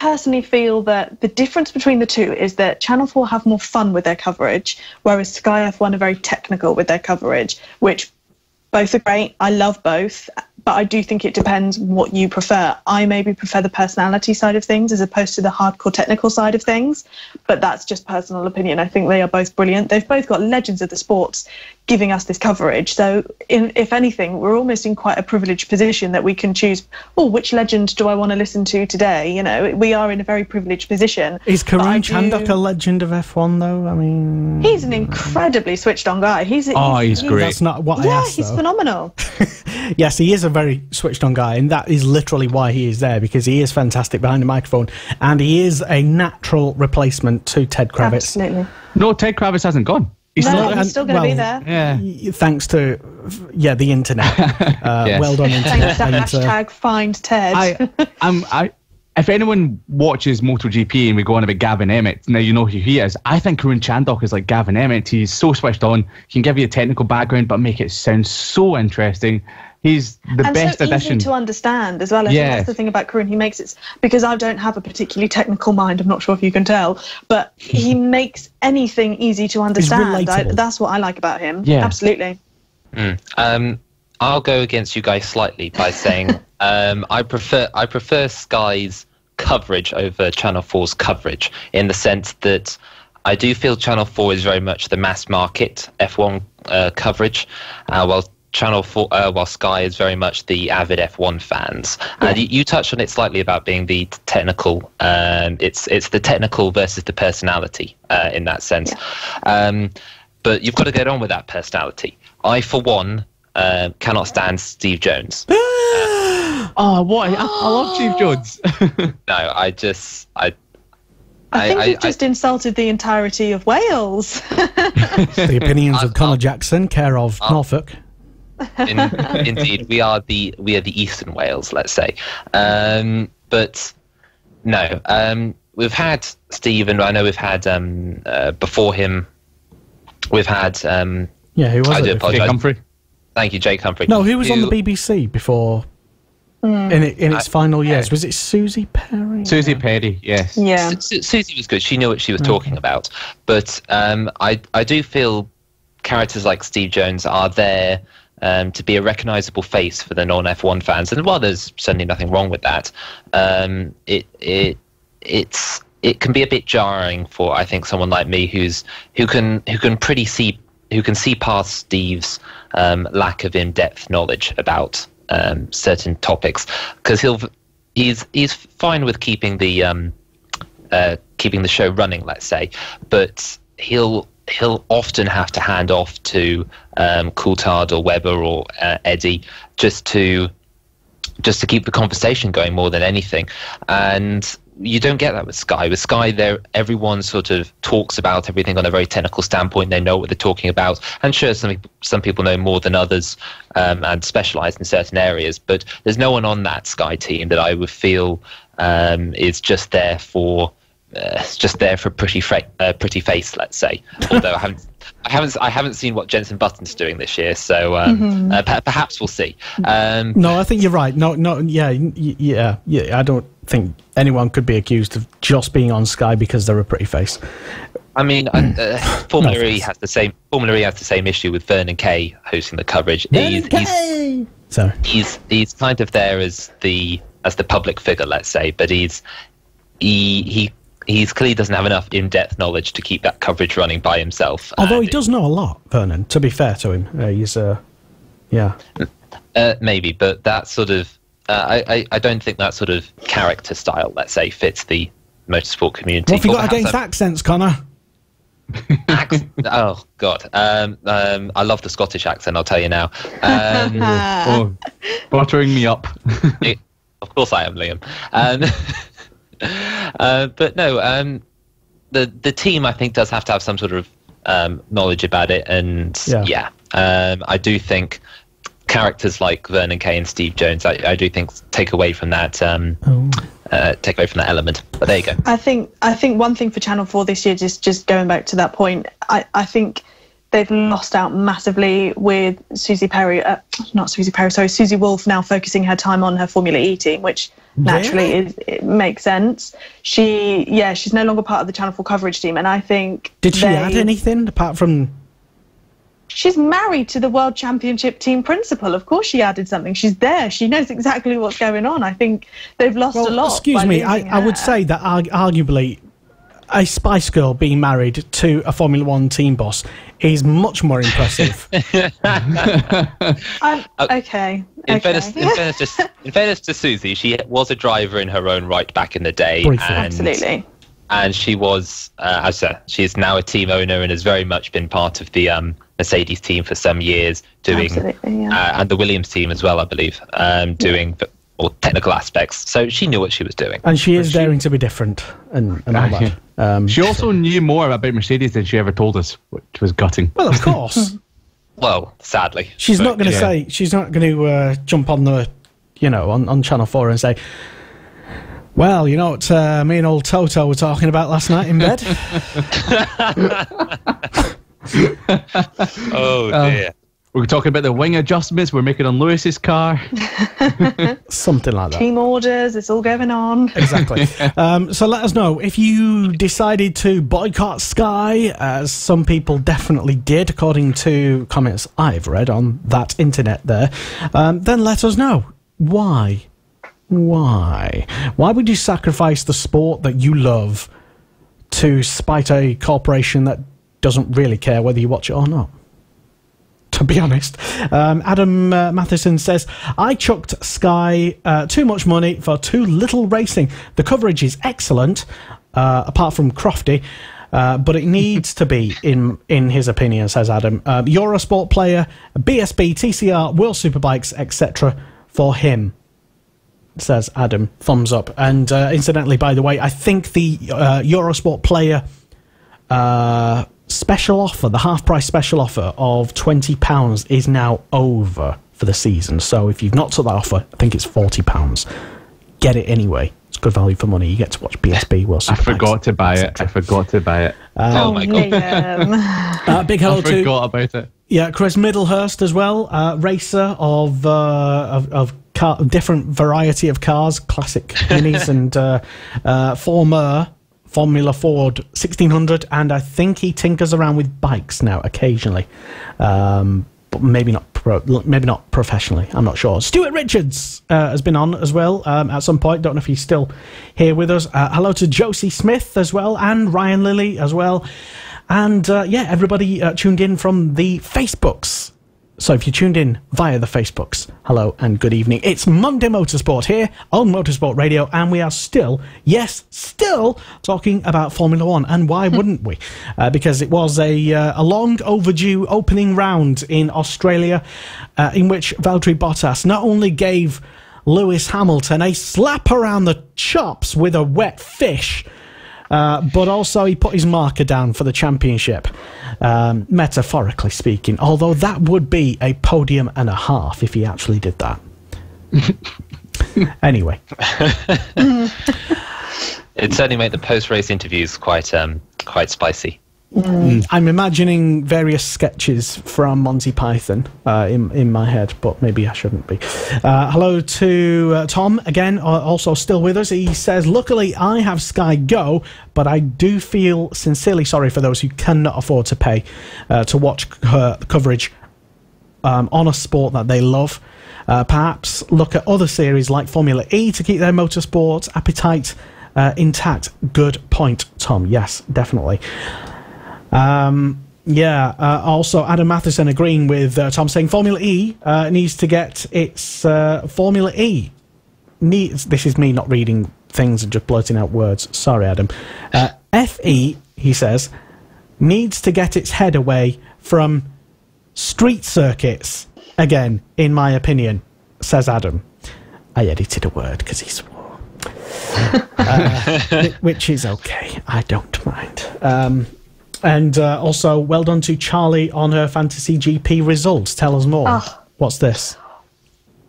personally feel that the difference between the two is that Channel 4 have more fun with their coverage, whereas Sky F1 are very technical with their coverage, which both are great. I love both. But I do think it depends what you prefer. I maybe prefer the personality side of things as opposed to the hardcore technical side of things. But that's just personal opinion. I think they are both brilliant. They've both got legends of the sports giving us this coverage. So if anything, we're almost in quite a privileged position that we can choose, which legend do I want to listen to today? You know, we are in a very privileged position. Is Karun Chandhok a legend of F1, though? I mean... He's an incredibly switched-on guy. He's great. That's not what I asked, he's phenomenal. Yes, he is a very switched-on guy, and that is literally why he is there, because he is fantastic behind the microphone, and he is a natural replacement to Ted Kravitz. Absolutely. No, Ted Kravitz hasn't gone. He's still going to be there. Yeah. Thanks to the internet. Yes. Well done, internet. Thanks to hashtag find Ted. If anyone watches MotoGP and we go on about Gavin Emmett, now you know who he is. I think Karun Chandhok is like Gavin Emmett. He's so switched on. He can give you a technical background, but make it sound so interesting. He's the best addition. And so easy to understand as well. I think that's the thing about Karun. He makes it, because I don't have a particularly technical mind, I'm not sure if you can tell, but he makes anything easy to understand. That's what I like about him. Yeah. Absolutely. I'll go against you guys slightly by saying I prefer Sky's coverage over Channel 4's coverage, in the sense that I do feel Channel 4 is very much the mass market F1 coverage, while Sky is very much the avid F1 fans. Yeah. And you touched on it slightly about being the technical. It's the technical versus the personality in that sense. Yeah. But you've got to get on with that personality. I, for one, cannot stand Steve Jones. I love Steve Jones. No, I think you've just insulted the entirety of Wales. The opinions of Connor Jackson, care of Norfolk. Indeed, we are the Eastern Wales, let's say. But no, we've had Steve, and I know we've had before him. We've had who was it? Jake Humphrey. Thank you, Jake Humphrey. No, who was on the BBC before? In its final years, was it Susie Perry? Susie Perry, yes. Yeah. Susie was good. She knew what she was talking about. But I do feel characters like Steve Jones are there to be a recognisable face for the non-F1 fans, and while there's certainly nothing wrong with that, it can be a bit jarring for, I think, someone like me who can see past Steve's lack of in-depth knowledge about certain topics, because he's fine with keeping the show running, let's say, but he'll often have to hand off to Coulthard or Webber or Eddie just to keep the conversation going more than anything. And you don't get that with Sky. With Sky, everyone sort of talks about everything on a very technical standpoint. They know what they're talking about. And sure, some people know more than others and specialise in certain areas. But there's no one on that Sky team that I would feel is just there for pretty face, let's say. Although I haven't seen what Jenson Button's doing this year, so perhaps we'll see. No, I think you're right. Yeah. I don't think anyone could be accused of just being on Sky because they're a pretty face. I mean, Formula E has the same issue with Vernon Kay hosting the coverage. He's kind of there as the public figure, let's say, but he clearly doesn't have enough in-depth knowledge to keep that coverage running by himself. Although he does know a lot, Vernon, to be fair to him. Maybe, but that sort of... I don't think that sort of character style, let's say, fits the motorsport community. What have you got against accents, Connor? Oh, God. I love the Scottish accent, I'll tell you now. Buttering me up. Of course I am, Liam. But no, the team I think does have to have some sort of knowledge about it, and I do think characters like Vernon Kay and Steve Jones, I do think take away from that element. But there you go. I think one thing for Channel 4 this year, just going back to that point, I think they've lost out massively with Susie Wolf now focusing her time on her Formula E team, which naturally it makes sense. She's no longer part of the Channel 4 coverage team, and I think... Did she add anything apart from... She's married to the World Championship team principal. Of course she added something. She's there. She knows exactly what's going on. I think they've lost a lot. Excuse me, I would say that arguably a Spice Girl being married to a Formula One team boss is much more impressive. Okay. In fairness to Susie, she was a driver in her own right back in the day. Absolutely. And she was, she is now a team owner and has very much been part of the Mercedes team for some years, and the Williams team as well, I believe, doing more technical aspects. So she knew what she was doing. And she is daring to be different and all that. She also knew more about Mercedes than she ever told us, which was gutting. Well, of course. Well, sadly. She's not going to say, she's not going to jump on the, on Channel 4 and say, well, you know what me and old Toto were talking about last night in bed? Oh, dear. We're talking about the wing adjustments we're making on Lewis's car. Something like that. Team orders, it's all going on. Exactly. So let us know if you decided to boycott Sky, as some people definitely did, according to comments I've read on that internet there. Then let us know. Why? Why would you sacrifice the sport that you love to spite a corporation that doesn't really care whether you watch it or not? To be honest. Adam Matheson says, I chucked Sky too much money for too little racing. The coverage is excellent, apart from Crofty, but it needs to be, in his opinion, says Adam. Eurosport player, BSB, TCR, World Superbikes, etc. for him, says Adam. Thumbs up. And incidentally, by the way, I think the Eurosport player special offer, the half-price special offer of £20 is now over for the season. So if you've not took that offer, I think it's £40. Get it anyway. It's good value for money. You get to watch BSB, World Superbikes. I forgot to buy it. Oh my God. Big hello to... I forgot about it. Yeah, Chris Middlehurst as well, racer of different variety of cars, classic minis and former Formula Ford 1600, and I think he tinkers around with bikes now occasionally, but maybe not professionally. I'm not sure. Stuart Richards has been on as well at some point. Don't know if he's still here with us. Hello to Josie Smith as well, and Ryan Lilly as well, and everybody tuned in from the Facebooks. So if you tuned in via the Facebooks, hello and good evening. It's Monday Motorsport here on Motorsport Radio, and we are still talking about Formula One. And why wouldn't we? Because it was a long overdue opening round in Australia, in which Valtteri Bottas not only gave Lewis Hamilton a slap around the chops with a wet fish. But also he put his marker down for the championship, metaphorically speaking, although that would be a podium and a half if he actually did that. Anyway. It certainly made the post-race interviews quite spicy. I'm imagining various sketches from Monty Python in my head, but maybe I shouldn't be. Hello to Tom, again, also still with us. He says, luckily I have Sky Go, but I do feel sincerely sorry for those who cannot afford to pay to watch her coverage on a sport that they love. Perhaps look at other series like Formula E to keep their motorsport appetite intact. Good point, Tom. Yes, definitely. Also Adam Matheson agreeing with Tom, saying Formula E needs to get its Formula E this is me not reading things and just blurting out words, sorry Adam. FE, he says, needs to get its head away from street circuits again, in my opinion, says Adam. I edited a word because he swore. Which is okay, I don't mind. And also, well done to Charlie on her Fantasy GP results. Tell us more. Oh. What's this?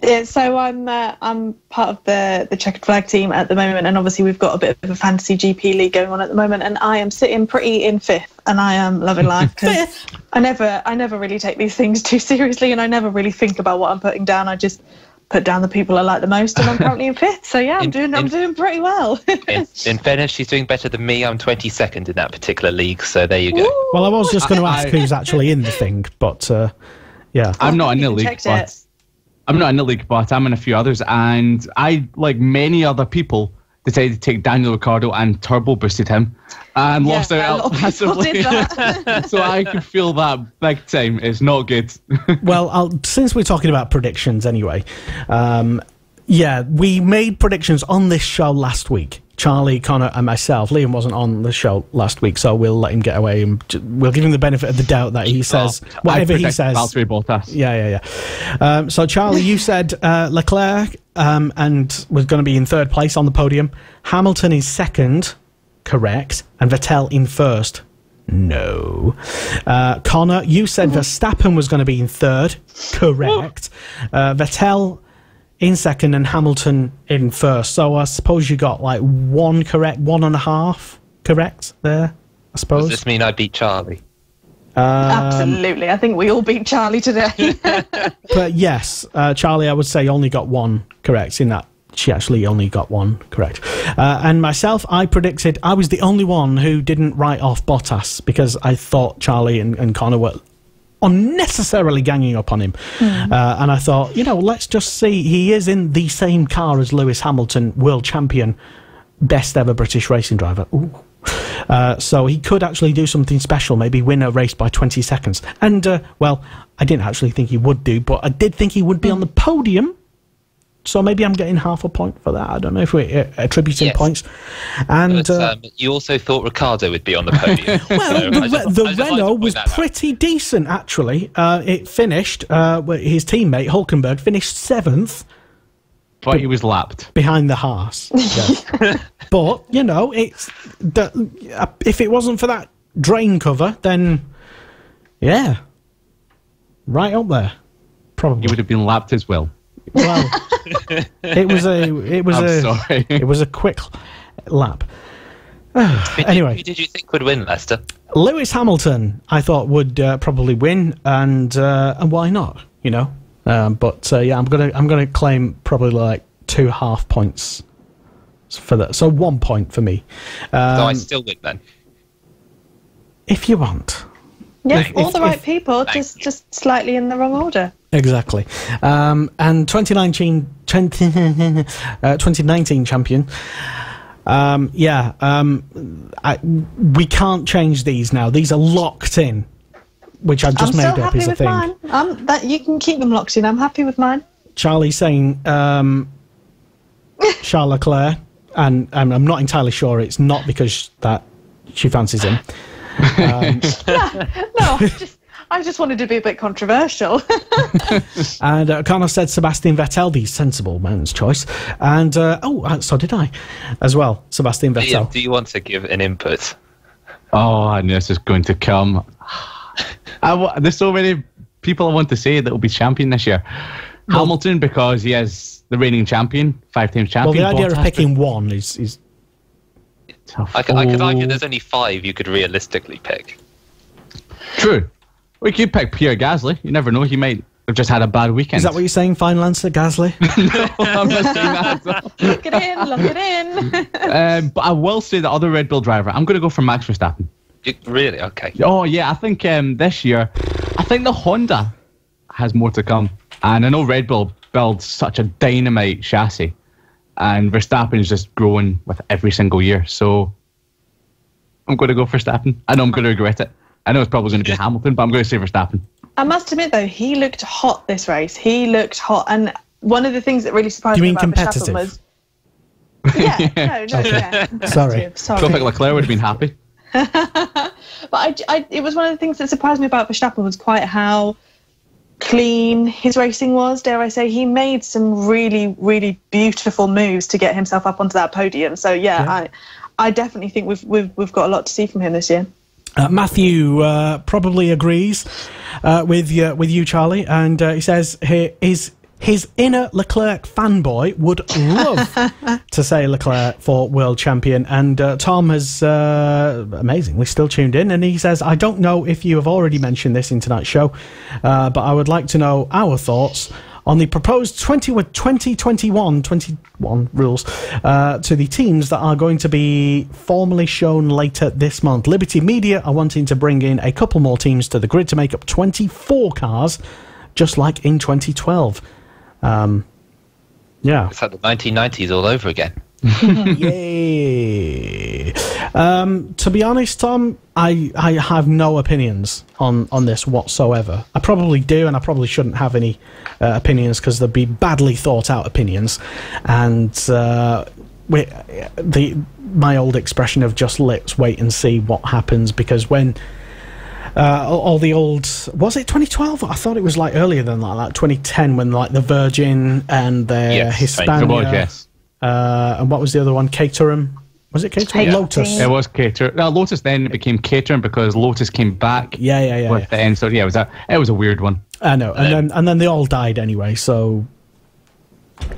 Yeah, so I'm part of the checkered flag team at the moment, and obviously we've got a bit of a Fantasy GP league going on at the moment, and I am sitting pretty in fifth, and I am loving life because I never really take these things too seriously, and I never really think about what I'm putting down. I just put down the people I like the most, and I'm currently in fifth. So yeah, I'm doing pretty well. in fairness, she's doing better than me. I'm 22nd in that particular league. So there you go. Ooh, well, I was just going to ask who's actually in the thing, but yeah, I'm not in the league. I'm not in the league, but I'm in a few others, and I, like many other people, decided to take Daniel Ricciardo and turbo boosted him and lost out massively. So I could feel that big time. It's not good. Well, since we're talking about predictions anyway, we made predictions on this show last week. Charlie, Connor and myself. Liam wasn't on the show last week, so we'll let him get away and we'll give him the benefit of the doubt that he says whatever he says. Valtteri Bottas. Yeah. So Charlie, you said Leclerc and was going to be in third place on the podium. Hamilton in second, correct, and Vettel in first. No. Connor, you said Verstappen was going to be in third, correct. Vettel in second and Hamilton in first. So I suppose you got like one correct, 1.5 correct there, I suppose. Does this mean I beat Charlie? Absolutely. I think we all beat Charlie today. But yes, Charlie, I would say, only got one correct in that. She actually only got one correct. And myself, I predicted, I was the only one who didn't write off Bottas because I thought Charlie and Connor were unnecessarily ganging up on him. And I thought, let's just see. He is in the same car as Lewis Hamilton, world champion, best ever British racing driver. Ooh. So he could actually do something special, maybe win a race by 20 seconds. And, I didn't actually think he would do, but I did think he would be on the podium. So maybe I'm getting half a point for that. I don't know if we're attributing points. And but, you also thought Ricciardo would be on the podium. Well, the Renault was pretty decent, actually. It finished, his teammate, Hulkenberg, finished 7th. But he was lapped. Behind the Haas. Yes. But, it's if it wasn't for that drain cover, then, yeah, right up there. Probably. He would have been lapped as well. Well, it was a quick lap. Anyway, who did you think would win, Lester? Lewis Hamilton, I thought would probably win, and why not? But I'm gonna claim probably like 2.5 points for that. So 1 point for me. So I still win then. If you want. Yeah, all the right people, just slightly in the wrong order. Exactly. And 2019 champion. We can't change these now. These are locked in, which I've just made up as a thing. I'm still happy with mine. You can keep them locked in. I'm happy with mine. Charlie saying Charles Leclerc, and I'm not entirely sure it's not because that she fancies him. No, I just wanted to be a bit controversial. And Connor said Sebastian Vettel, the sensible man's choice. And, so did I as well, Sebastian Vettel. Ian, do you want to give an input? Oh, I knew this is going to come. There's so many people I want to say that will be champion this year. Well, Hamilton, because he is the reigning champion, 5-time champion. Well, the idea of picking one is tough. I could argue there's only 5 you could realistically pick. True. We could pick Pierre Gasly. You never know. He might have just had a bad weekend. Is that what you're saying, Fine Lancer Gasly? No, I'm not saying that. Look it in. But I will say the other Red Bull driver, I'm going to go for Max Verstappen. Really? Okay. Oh, yeah. I think this year, I think the Honda has more to come. And I know Red Bull builds such a dynamite chassis. And Verstappen is just growing with every single year. So I'm going to go for Verstappen. I know I'm going to regret it. I know it's probably going to be Hamilton, but I'm going to say Verstappen. I must admit, though, he looked hot this race. He looked hot. And one of the things that really surprised me about Verstappen was... Yeah, no, yeah. Sorry. I don't think Leclerc would have been happy. But it was one of the things that surprised me about Verstappen was quite how clean his racing was, dare I say. He made some really, really beautiful moves to get himself up onto that podium. So, yeah. I definitely think we've got a lot to see from him this year. Matthew probably agrees with you, Charlie, and he says his inner Leclerc fanboy would love to say Leclerc for world champion. And Tom has amazingly still tuned in, and he says, I don't know if you have already mentioned this in tonight's show, but I would like to know our thoughts on the proposed 2021 rules to the teams that are going to be formally shown later this month. Liberty Media are wanting to bring in a couple more teams to the grid to make up 24 cars, just like in 2012. Yeah. It's like the 1990s all over again. Yay. To be honest, Tom, I have no opinions on this whatsoever. I probably do, and I probably shouldn't have any opinions because they'd be badly thought out opinions. And my old expression of just let's wait and see what happens, because when all the old, was it 2012? I thought it was like earlier than that, like 2010, when like the Virgin and the Hispania. Yes. And what was the other one? Caterham. Was it Caterham? Yeah. Lotus. It was Caterham. No, Lotus then became Caterham because Lotus came back. Yeah. With the end. So yeah, it was a weird one. I know, and then they all died anyway. So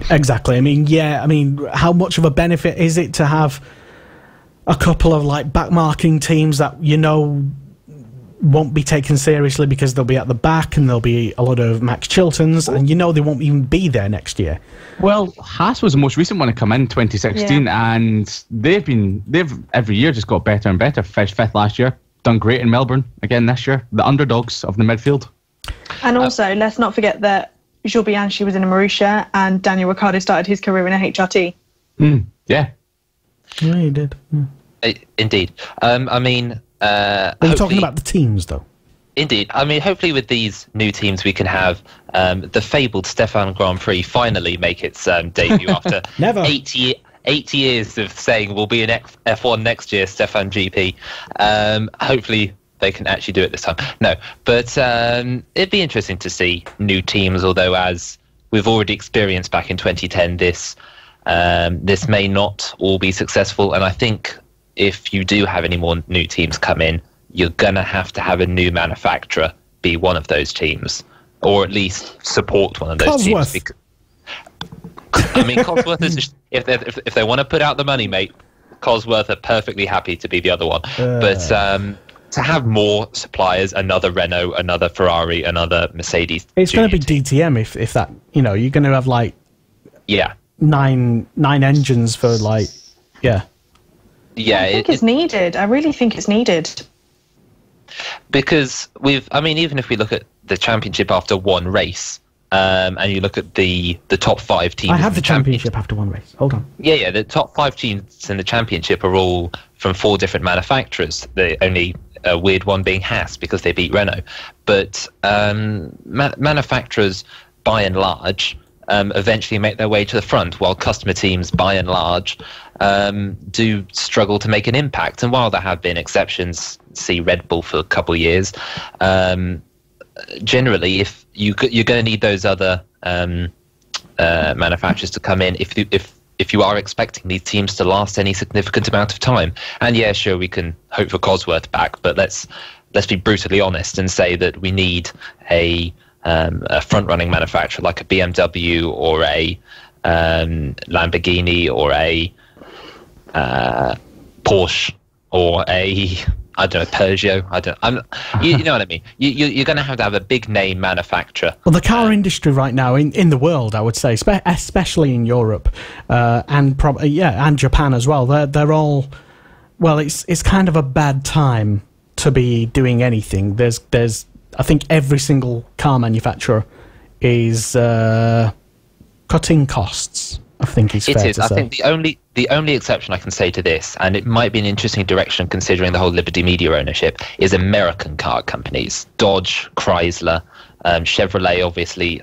exactly. I mean, how much of a benefit is it to have a couple of like backmarking teams that won't be taken seriously because they'll be at the back and there'll be a lot of Max Chiltons and they won't even be there next year. Well, Haas was the most recent one to come in 2016, and they've every year just got better and better. Finished 5th last year, done great in Melbourne again this year. The underdogs of the midfield. And also, let's not forget that Jules Bianchi was in a Marussia and Daniel Ricciardo started his career in a HRT. Yeah, he did. Yeah. Indeed. We're talking about the teams, though. Indeed. I mean, hopefully with these new teams we can have the fabled Stefan Grand Prix finally make its debut after Never. 8 years of saying we'll be in F1 next year, Stefan GP. Hopefully they can actually do it this time. No, but it'd be interesting to see new teams, although as we've already experienced back in 2010, this may not all be successful, and I think if you do have any more new teams come in, you're going to have a new manufacturer be one of those teams, or at least support one of those Cosworth. teams. I mean, Cosworth is just, if they want to put out the money, mate, Cosworth are perfectly happy to be the other one. But to have more suppliers, another Renault, another Ferrari, another Mercedes. It's going to be DTM if that, you're going to have like 9 engines for like, Yeah, I think it's needed. I really think it's needed. Because even if we look at the championship after one race, and you look at the top 5 teams. I have the championship after one race. Hold on. Yeah, the top 5 teams in the championship are all from 4 different manufacturers. The only weird one being Haas because they beat Renault. But manufacturers, by and large, eventually make their way to the front, while customer teams, by and large, do struggle to make an impact. And while there have been exceptions, see Red Bull for a couple of years, generally, if you're going to need those other manufacturers to come in, if you are expecting these teams to last any significant amount of time. And yeah, sure, we can hope for Cosworth back, but let's be brutally honest and say that we need a front-running manufacturer like a BMW or a Lamborghini or a Porsche or a Peugeot. You know what I mean. You're going to have a big name manufacturer. Well, the car industry right now in the world, I would say, especially in Europe and Japan as well. They're all, well, it's kind of a bad time to be doing anything. There's I think every single car manufacturer is cutting costs. I think it's fair to say. I think the only exception I can say to this, and it might be an interesting direction considering the whole Liberty Media ownership, is American car companies. Dodge, Chrysler, Chevrolet, obviously,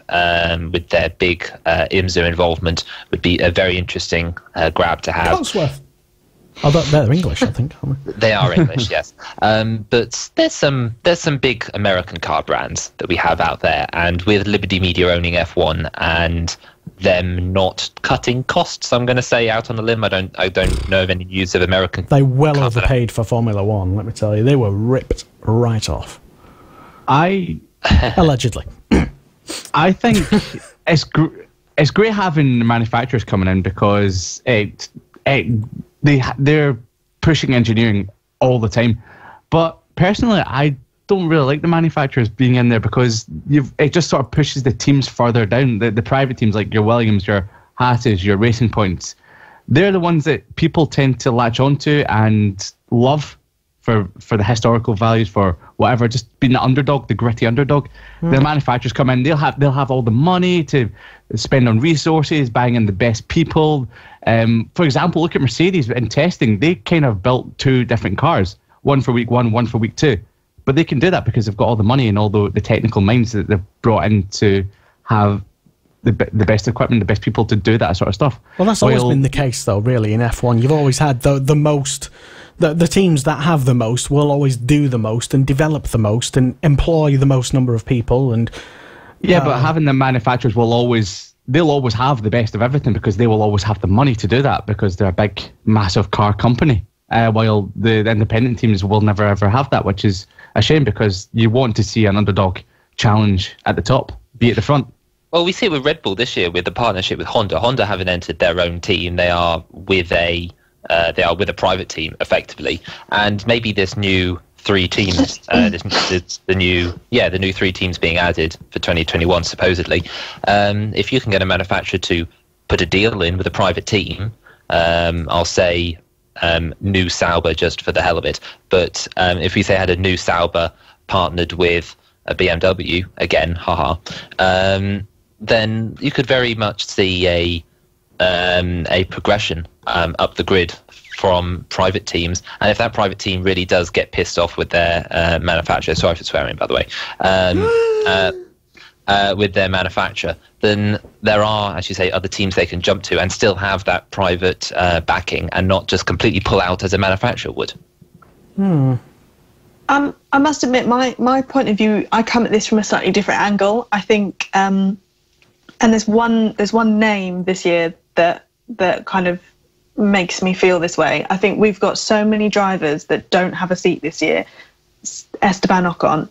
with their big IMSA involvement, would be a very interesting grab to have. Cosworth. Oh, they're English, I think, aren't they? They are English, yes. But there's some big American car brands that we have out there, and with Liberty Media owning F1 and them not cutting costs, I'm going to say out on a limb. I don't know of any news of American. They well overpaid for Formula One. Let me tell you, they were ripped right off. Allegedly. I think it's great having the manufacturers coming in because they're pushing engineering all the time. But personally, I don't really like the manufacturers being in there because it just sort of pushes the teams further down. The private teams like your Williams, your Haas's, your Racing Points, they're the ones that people tend to latch onto and love for the historical values, for whatever, just being the underdog, the gritty underdog. The manufacturers come in, they'll have all the money to spend on resources, buying in the best people. For example, look at Mercedes in testing. They kind of built 2 different cars, one for week 1, one for week 2. But they can do that because they've got all the money and all the technical minds that they've brought in to have the best equipment, the best people to do that sort of stuff. Well, that's always been the case, though, really, in F1. You've always had the most... The teams that have the most will always do the most and develop the most and employ the most number of people. And but having the manufacturers they'll always have the best of everything because they will always have the money to do that because they're a big, massive car company. While the independent teams will never ever have that, which is a shame because you want to see an underdog challenge at the top, be at the front. Well, we see it with Red Bull this year with the partnership with Honda. Honda haven't entered their own team; they are with a private team, effectively. And maybe this new 3 teams, the new 3 teams being added for 2021, supposedly. If you can get a manufacturer to put a deal in with a private team, I'll say New Sauber just for the hell of it. But if we say had a New Sauber partnered with a BMW, again, then you could very much see a progression up the grid from private teams. And if that private team really does get pissed off with their manufacturer, sorry for swearing, by the way, with their manufacturer, then there are, as you say, other teams they can jump to and still have that private backing and not just completely pull out as a manufacturer would. I must admit, my point of view, I come at this from a slightly different angle. I think, and there's one name this year that kind of makes me feel this way. I think we've got so many drivers that don't have a seat this year. Esteban Ocon.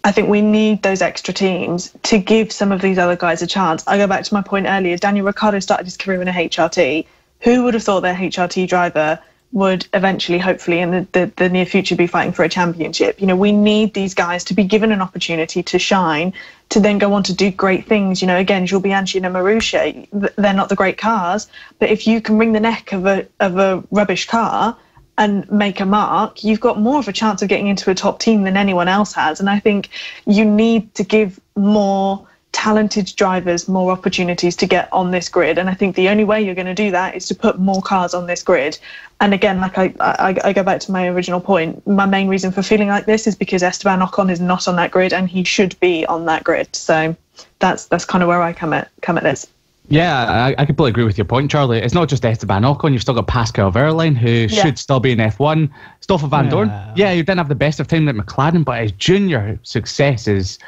I think we need those extra teams to give some of these other guys a chance. I go back to my point earlier. Daniel Ricciardo started his career in a HRT. Who would have thought their HRT driver would eventually, hopefully, in the near future, be fighting for a championship? You know, we need these guys to be given an opportunity to shine, to then go on to do great things. You know, again, Jules Bianchi and Marussia, they're not the great cars, but if you can wring the neck of a rubbish car and make a mark, you've got more of a chance of getting into a top team than anyone else has. And I think you need to give more talented drivers more opportunities to get on this grid. And I think the only way you're going to do that is to put more cars on this grid. And again, like I go back to my original point, my main reason for feeling like this is because Esteban Ocon is not on that grid and he should be on that grid. So that's kind of where I come at this. Yeah, I completely agree with your point, Charlie. It's not just Esteban Ocon. You've still got Pascal Wehrlein, who should still be in F1. Stoffel Van Dorn, you didn't have the best of time at McLaren, but his junior success is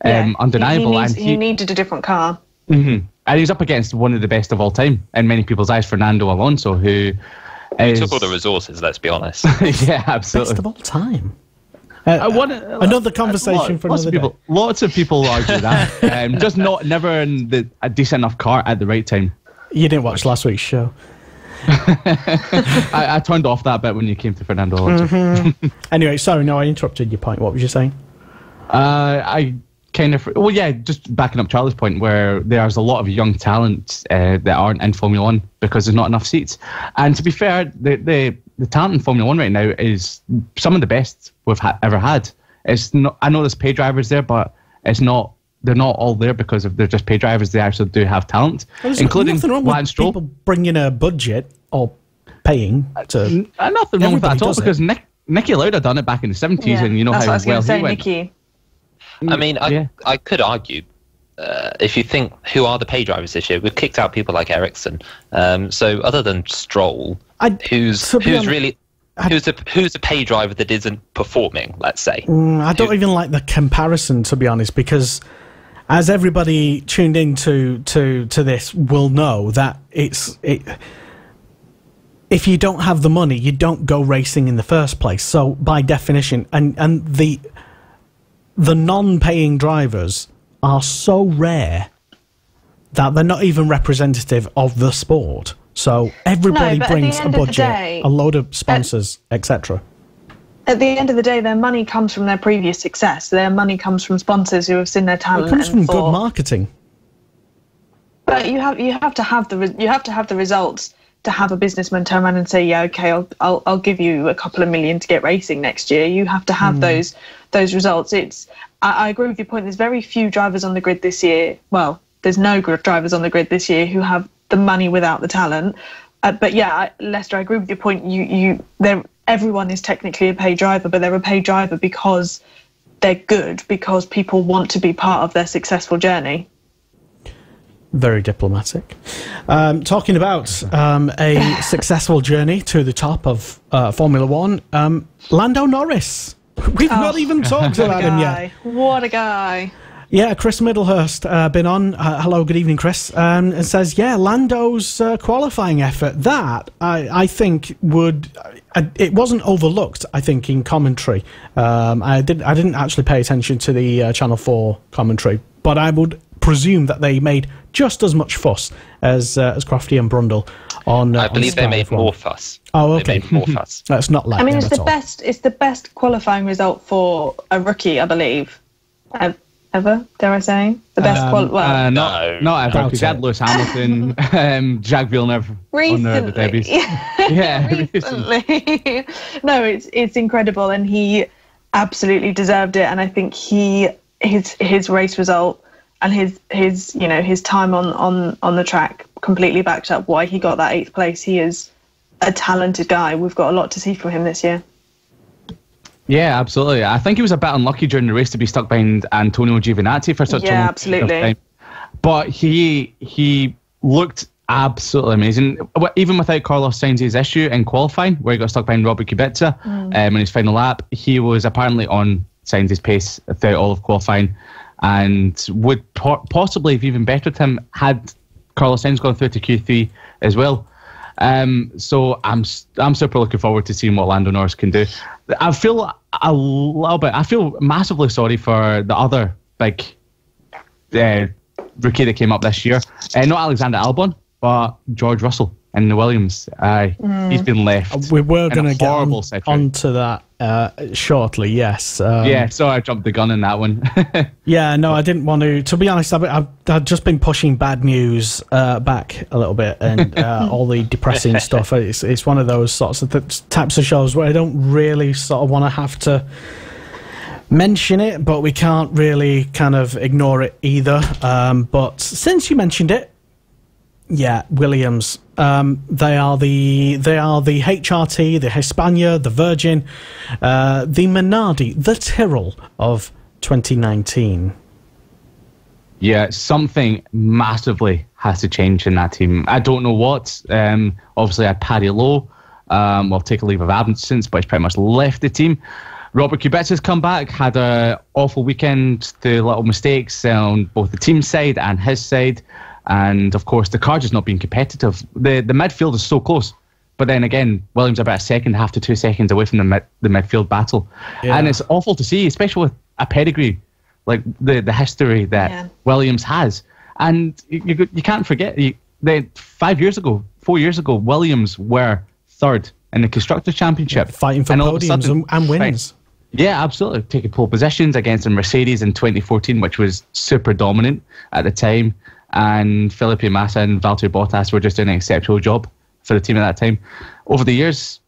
undeniable. He needed a different car. Mm-hmm. And he's up against one of the best of all time in many people's eyes, Fernando Alonso, who took all the resources, let's be honest. Yeah, absolutely. Best of all time. Another conversation for another day. Lots of people argue that. Just never in a decent enough car at the right time. You didn't watch last week's show. I turned off that bit when you came to Fernando Alonso. Mm-hmm. Anyway, sorry, no, I interrupted your point. What was you saying? I kind of... Well, yeah, just backing up Charlie's point, where there's a lot of young talent that aren't in Formula 1 because there's not enough seats. And to be fair, the talent in Formula 1 right now is some of the best we've ever had. It's not. I know there's pay drivers there, but it's not. They're not all there because they're just pay drivers. They actually do have talent, including Lance Stroll. People bringing a budget or paying to. Nothing wrong with that at all, because Niki Lauda done it back in the 70s, and you know how well he went. Niki. I mean, I could argue. If you think who are the pay drivers this year, we've kicked out people like Ericsson. So other than Stroll, who's a pay driver that isn't performing, let's say. I don't even like the comparison, to be honest, because as everybody tuned into to this will know, that if you don't have the money, you don't go racing in the first place. So by definition, and the non-paying drivers are so rare that they're not even representative of the sport. So everybody brings a budget, a load of sponsors, etc. At the end of the day, their money comes from their previous success. Their money comes from sponsors who have seen their talent. It comes from good marketing. But you have to have the results to have a businessman turn around and say, yeah, okay, I'll give you a couple of million to get racing next year. You have to have those results. I agree with your point. There's very few drivers on the grid this year. Well, there's no drivers on the grid this year who have the money without the talent. But yeah, Lester, I agree with your point. Everyone is technically a paid driver, but they're a paid driver because they're good, because people want to be part of their successful journey. Very diplomatic. Talking about a successful journey to the top of Formula One, Lando Norris. We've not even talked about him yet. What a guy. Yeah, Chris Middlehurst been on. Hello, good evening, Chris. And says, yeah, Lando's qualifying effort. That, I think, would... it wasn't overlooked, I think, in commentary. I didn't actually pay attention to the Channel 4 commentary, but I would presume that they made just as much fuss as Crofty and Brundle on. I believe they made more fuss. Oh, okay. They made more fuss. That's not like. I mean, it's the best qualifying result for a rookie, I believe. Ever, dare I say? The best not ever, because you had Lewis Hamilton, Jacques Villeneuve on the debuts. Yeah, recently. No, it's incredible, and he absolutely deserved it. And I think his race result and his time on the track completely backed up why he got that 8th place. He is a talented guy. We've got a lot to see from him this year. Yeah, absolutely. I think he was a bit unlucky during the race to be stuck behind Antonio Giovinazzi for such a long period of time. But he looked absolutely amazing. Even without Carlos Sainz's issue in qualifying, where he got stuck behind Robert Kubica in his final lap, he was apparently on Sainz's pace throughout all of qualifying, and would possibly have even bettered him had Carlos Sainz gone through to Q3 as well. So I'm super looking forward to seeing what Lando Norris can do. I feel massively sorry for the other big rookie that came up this year. Not Alexander Albon, but George Russell in the Williams. He's been left. We were going to get onto that shortly, yes. So I jumped the gun in that one. Yeah, no, I didn't want to. To be honest, I've just been pushing bad news back a little bit, and all the depressing stuff. It's one of those sorts of types of shows where I don't really sort of want to have to mention it, but we can't really kind of ignore it either. But since you mentioned it, yeah, Williams. They are the HRT, the Hispania, the Virgin, the Minardi, the Tyrrell of 2019. Yeah, something massively has to change in that team. I don't know what. Obviously, I had Paddy Lowe. Well, take a leave of absence, but he's pretty much left the team. Robert Kubica's come back, had an awful weekend through little mistakes on both the team side and his side. And, of course, the car just not being competitive. The midfield is so close. But then again, Williams are about a second, half to 2 seconds away from the midfield battle. Yeah. And it's awful to see, especially with a pedigree like the history that Williams has. And you can't forget, 4 years ago, Williams were third in the Constructors' Championship. Fighting for podiums and wins. Yeah, absolutely. Taking pole positions against the Mercedes in 2014, which was super dominant at the time. And Felipe Massa and Valtteri Bottas were just doing an exceptional job for the team at that time. Over the years,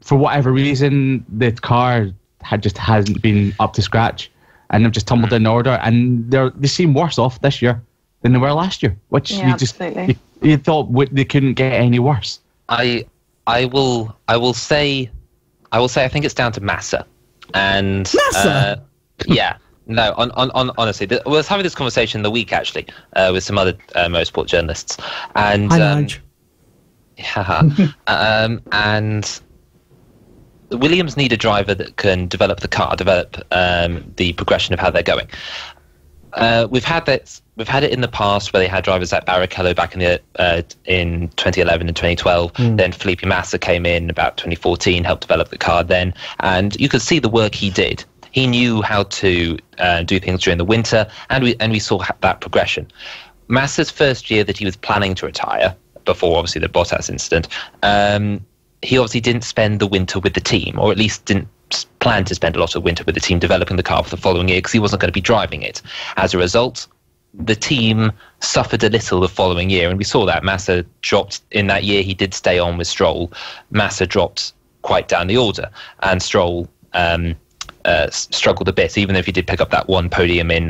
for whatever reason, the car hasn't been up to scratch, and they've just tumbled in order. And they seem worse off this year than they were last year, which you thought they couldn't get any worse. I will say I think it's down to Massa. And yeah, no, honestly, I was having this conversation the week actually with some other motorsport journalists, and and Williams need a driver that can develop the car, develop the progression of how they're going. We've had it in the past where they had drivers like Barrichello back in 2011 and 2012. Then Felipe Massa came in about 2014, helped develop the car then, and you could see the work he did. He knew how to do things during the winter, and we saw that progression. Massa's first year that he was planning to retire, before obviously the Bottas incident, he obviously didn't spend the winter with the team, or at least didn't plan to spend a lot of winter with the team developing the car for the following year, because he wasn't going to be driving it. As a result, the team suffered a little the following year, and we saw that. Massa dropped in that year. He did stay on with Stroll. Massa dropped quite down the order, and Stroll struggled a bit, even if he did pick up that one podium in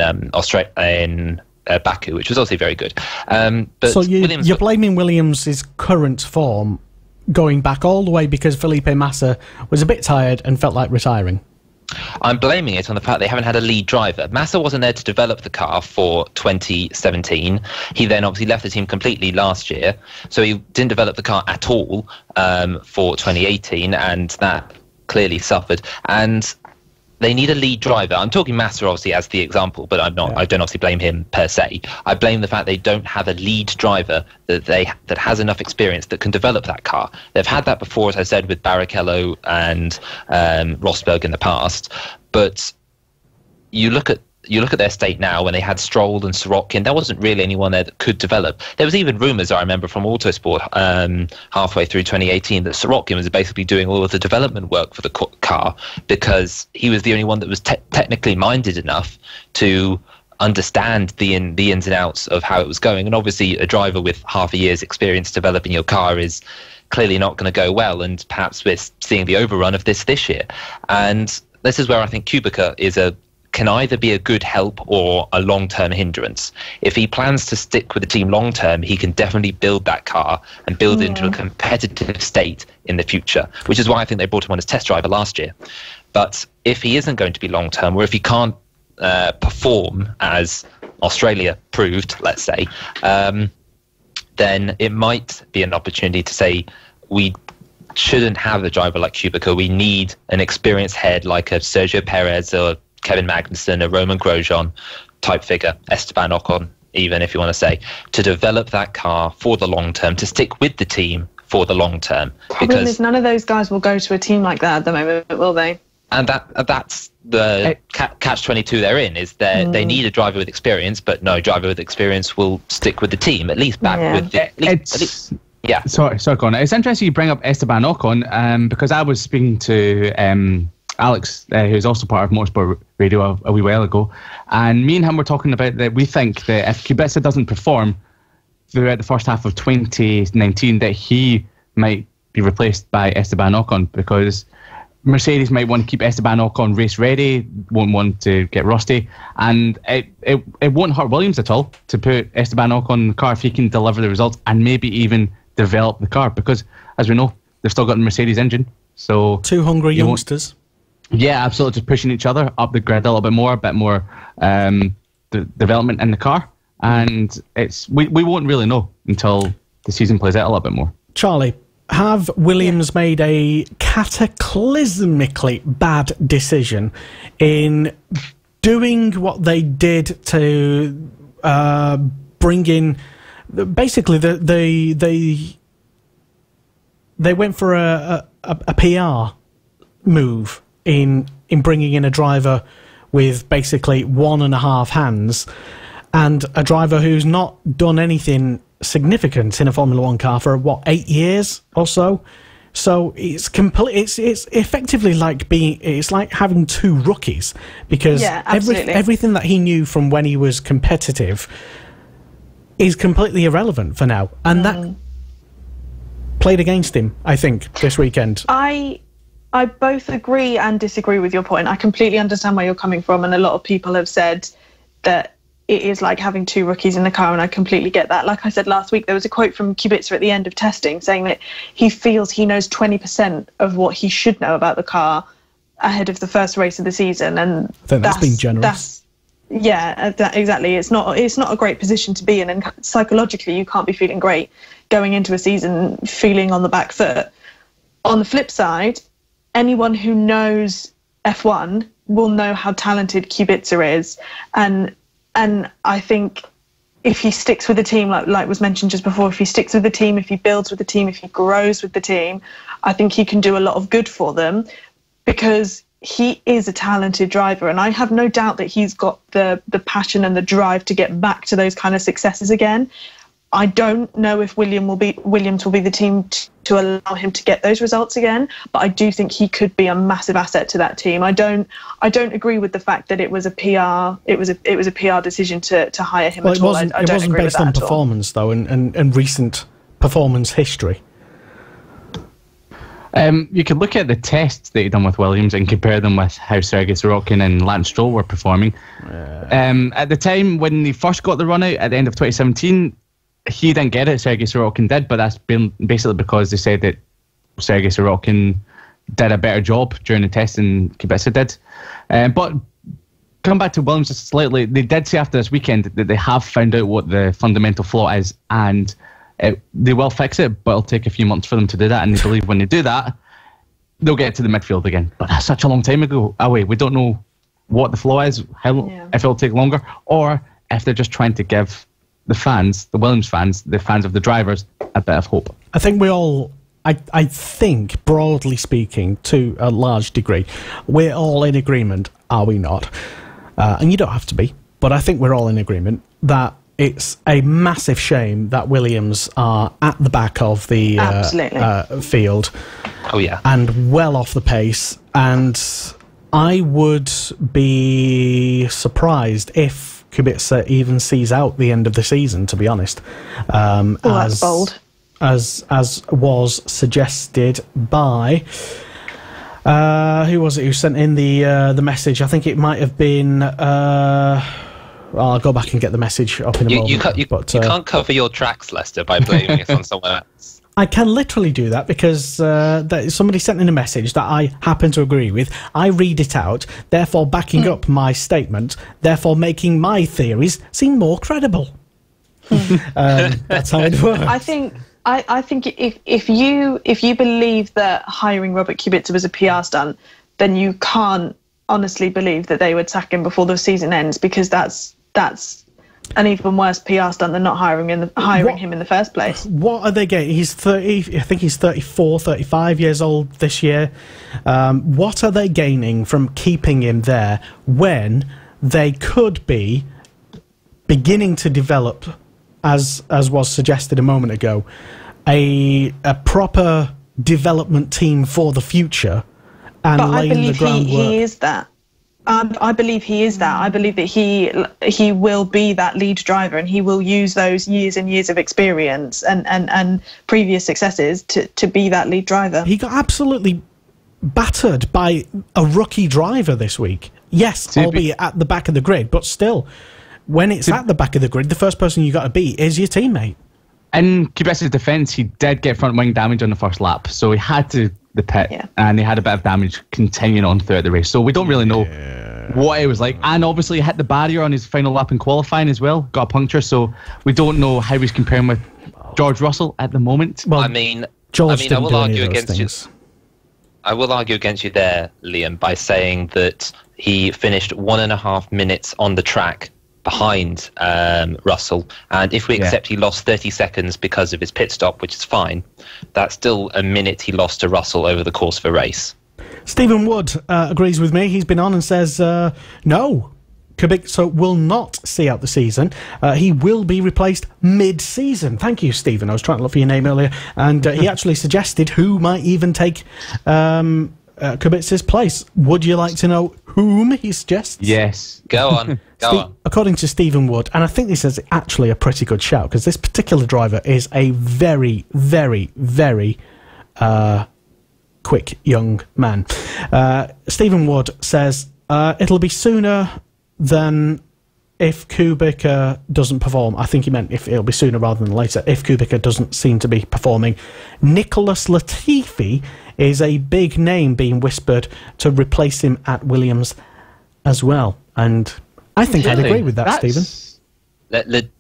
Baku, which was also very good. But so you're blaming Williams' current form going back all the way because Felipe Massa was a bit tired and felt like retiring? I'm blaming it on the fact they haven't had a lead driver. Massa wasn't there to develop the car for 2017. He then obviously left the team completely last year, so he didn't develop the car at all for 2018, and that clearly suffered. And they need a lead driver. I'm talking Massa obviously as the example, but I don't obviously blame him per se. I blame the fact they don't have a lead driver that has enough experience that can develop that car. They've had that before, as I said, with Barrichello and Rosberg in the past. But you look at their state now. When they had Stroll and Sorokin, there wasn't really anyone there that could develop. There was even rumours, I remember, from Autosport halfway through 2018 that Sorokin was basically doing all of the development work for the car because he was the only one that was technically minded enough to understand the ins and outs of how it was going. And obviously a driver with half a year's experience developing your car is clearly not going to go well, and perhaps we're seeing the overrun of this year. And this is where I think Kubica can either be a good help or a long-term hindrance. If he plans to stick with the team long-term, he can definitely build that car and build it into a competitive state in the future, which is why I think they brought him on as test driver last year. But if he isn't going to be long-term, or if he can't perform as Australia proved, let's say, then it might be an opportunity to say we shouldn't have a driver like Kubica. We need an experienced head like a Sergio Perez or Kevin Magnussen, a Roman Grosjean type figure, Esteban Ocon, even if you want to say, to develop that car for the long term, to stick with the team for the long term. Because none of those guys will go to a team like that at the moment, will they? And that's the catch-22 they're in, is that they need a driver with experience, but no driver with experience will stick with the team, at least back with the... Yeah. Sorry, Connor. It's interesting you bring up Esteban Ocon, because I was speaking to Alex, who's also part of Motorsport Radio a wee while ago, and me and him were talking about that we think that if Kubica doesn't perform throughout the first half of 2019, that he might be replaced by Esteban Ocon, because Mercedes might want to keep Esteban Ocon race ready, won't want to get rusty, and it won't hurt Williams at all to put Esteban Ocon in the car if he can deliver the results and maybe even develop the car, because as we know, they've still got the Mercedes engine. So two hungry youngsters. Yeah, absolutely, just pushing each other up the grid a little bit more, the development in the car. and we won't really know until the season plays out a little bit more. Charlie, have Williams made a cataclysmically bad decision in doing what they did to bring in? Basically, they went for a PR move in bringing in a driver with basically 1.5 hands, and a driver who's not done anything significant in a Formula One car for 8 years or so. So it's effectively like having two rookies, because everything that he knew from when he was competitive is completely irrelevant for now, and that played against him, I think, this weekend. I both agree and disagree with your point. I completely understand where you're coming from, and a lot of people have said that it is like having two rookies in the car, and I completely get that. Like I said last week, there was a quote from Kubica at the end of testing saying that he feels he knows 20% of what he should know about the car ahead of the first race of the season, and I think that's being generous. Exactly. It's not a great position to be in, and psychologically you can't be feeling great going into a season feeling on the back foot. On the flip side, anyone who knows F1 will know how talented Kubica is, and I think if he sticks with the team, like was mentioned just before, if he sticks with the team, if he builds with the team, if he grows with the team, I think he can do a lot of good for them, because he is a talented driver, and I have no doubt that he's got the passion and the drive to get back to those kind of successes again. I don't know if Williams will be the team to allow him to get those results again, but I do think he could be a massive asset to that team. I don't agree with the fact that it was a PR decision to hire him at all. It wasn't based on performance though, and recent performance history. You could look at the tests that he'd done with Williams and compare them with how Sergei Sorokin and Lance Stroll were performing. At the time when he first got the run out at the end of 2017, he didn't get it, Sergei Sorokin did, but that's been basically because they said that Sergei Sorokin did a better job during the test than Kubica did. But coming back to Williams just slightly, they did say after this weekend that they have found out what the fundamental flaw is, and they will fix it, but it'll take a few months for them to do that, and they believe when they do that, they'll get to the midfield again. But that's such a long time ago away. We don't know what the flaw is, if it'll take longer, or if they're just trying to give the fans, the Williams fans, the fans of the drivers, a bit of hope. I think I think, broadly speaking, to a large degree, we're all in agreement, are we not? And you don't have to be, but I think we're all in agreement that it's a massive shame that Williams are at the back of the field. Oh, yeah. And well off the pace. And I would be surprised if Kubica even sees out the end of the season, to be honest. That's bold. As was suggested by... who was it who sent in the message? I think it might have been... I'll go back and get the message up in a moment. You can't cover your tracks, Lester, by blaming it on someone else. I can literally do that because somebody sent in a message that I happen to agree with. I read it out, therefore backing up my statement, therefore making my theories seem more credible. That's how it works. I think if you believe that hiring Robert Kubica was a PR stunt, then you can't honestly believe that they would sack him before the season ends, because that's an even worse PR stunt than not hiring him in the first place. What are they getting? He's 30. I think he's 34, 35 years old this year. What are they gaining from keeping him there when they could be beginning to develop, as was suggested a moment ago, a proper development team for the future and laying the groundwork? He is that. I believe he is that. I believe that he will be that lead driver, and he will use those years and years of experience and previous successes to be that lead driver. He got absolutely battered by a rookie driver this week. Yes, albeit at the back of the grid, but still, when it's at the back of the grid, the first person you got to beat is your teammate. In Kubica's defence, he did get front wing damage on the first lap, so he had to the pit, and he had a bit of damage continuing on throughout the race. So we don't really know what it was like. And obviously, he hit the barrier on his final lap in qualifying as well. Got a puncture, so we don't know how he's comparing with George Russell at the moment. Well, I will argue against you. I will argue against you there, Liam, by saying that he finished 1.5 minutes on the track behind Russell, and if we accept he lost 30 seconds because of his pit stop, which is fine, that's still a minute he lost to Russell over the course of a race. Stephen Wood agrees with me. He's been on and says no, Kubica will not see out the season. He will be replaced mid-season. Thank you, Stephen. I was trying to look for your name earlier, and he actually suggested who might even take Kubica's place. Would you like to know whom he suggests? Yes. Go on. According to Stephen Wood, and I think this is actually a pretty good shout, because this particular driver is a very, very, very quick young man. Stephen Wood says it'll be sooner than if Kubica doesn't perform. I think he meant if it'll be sooner rather than later, if Kubica doesn't seem to be performing. Nicholas Latifi is a big name being whispered to replace him at Williams as well. And I think I'd agree with that, Stephen.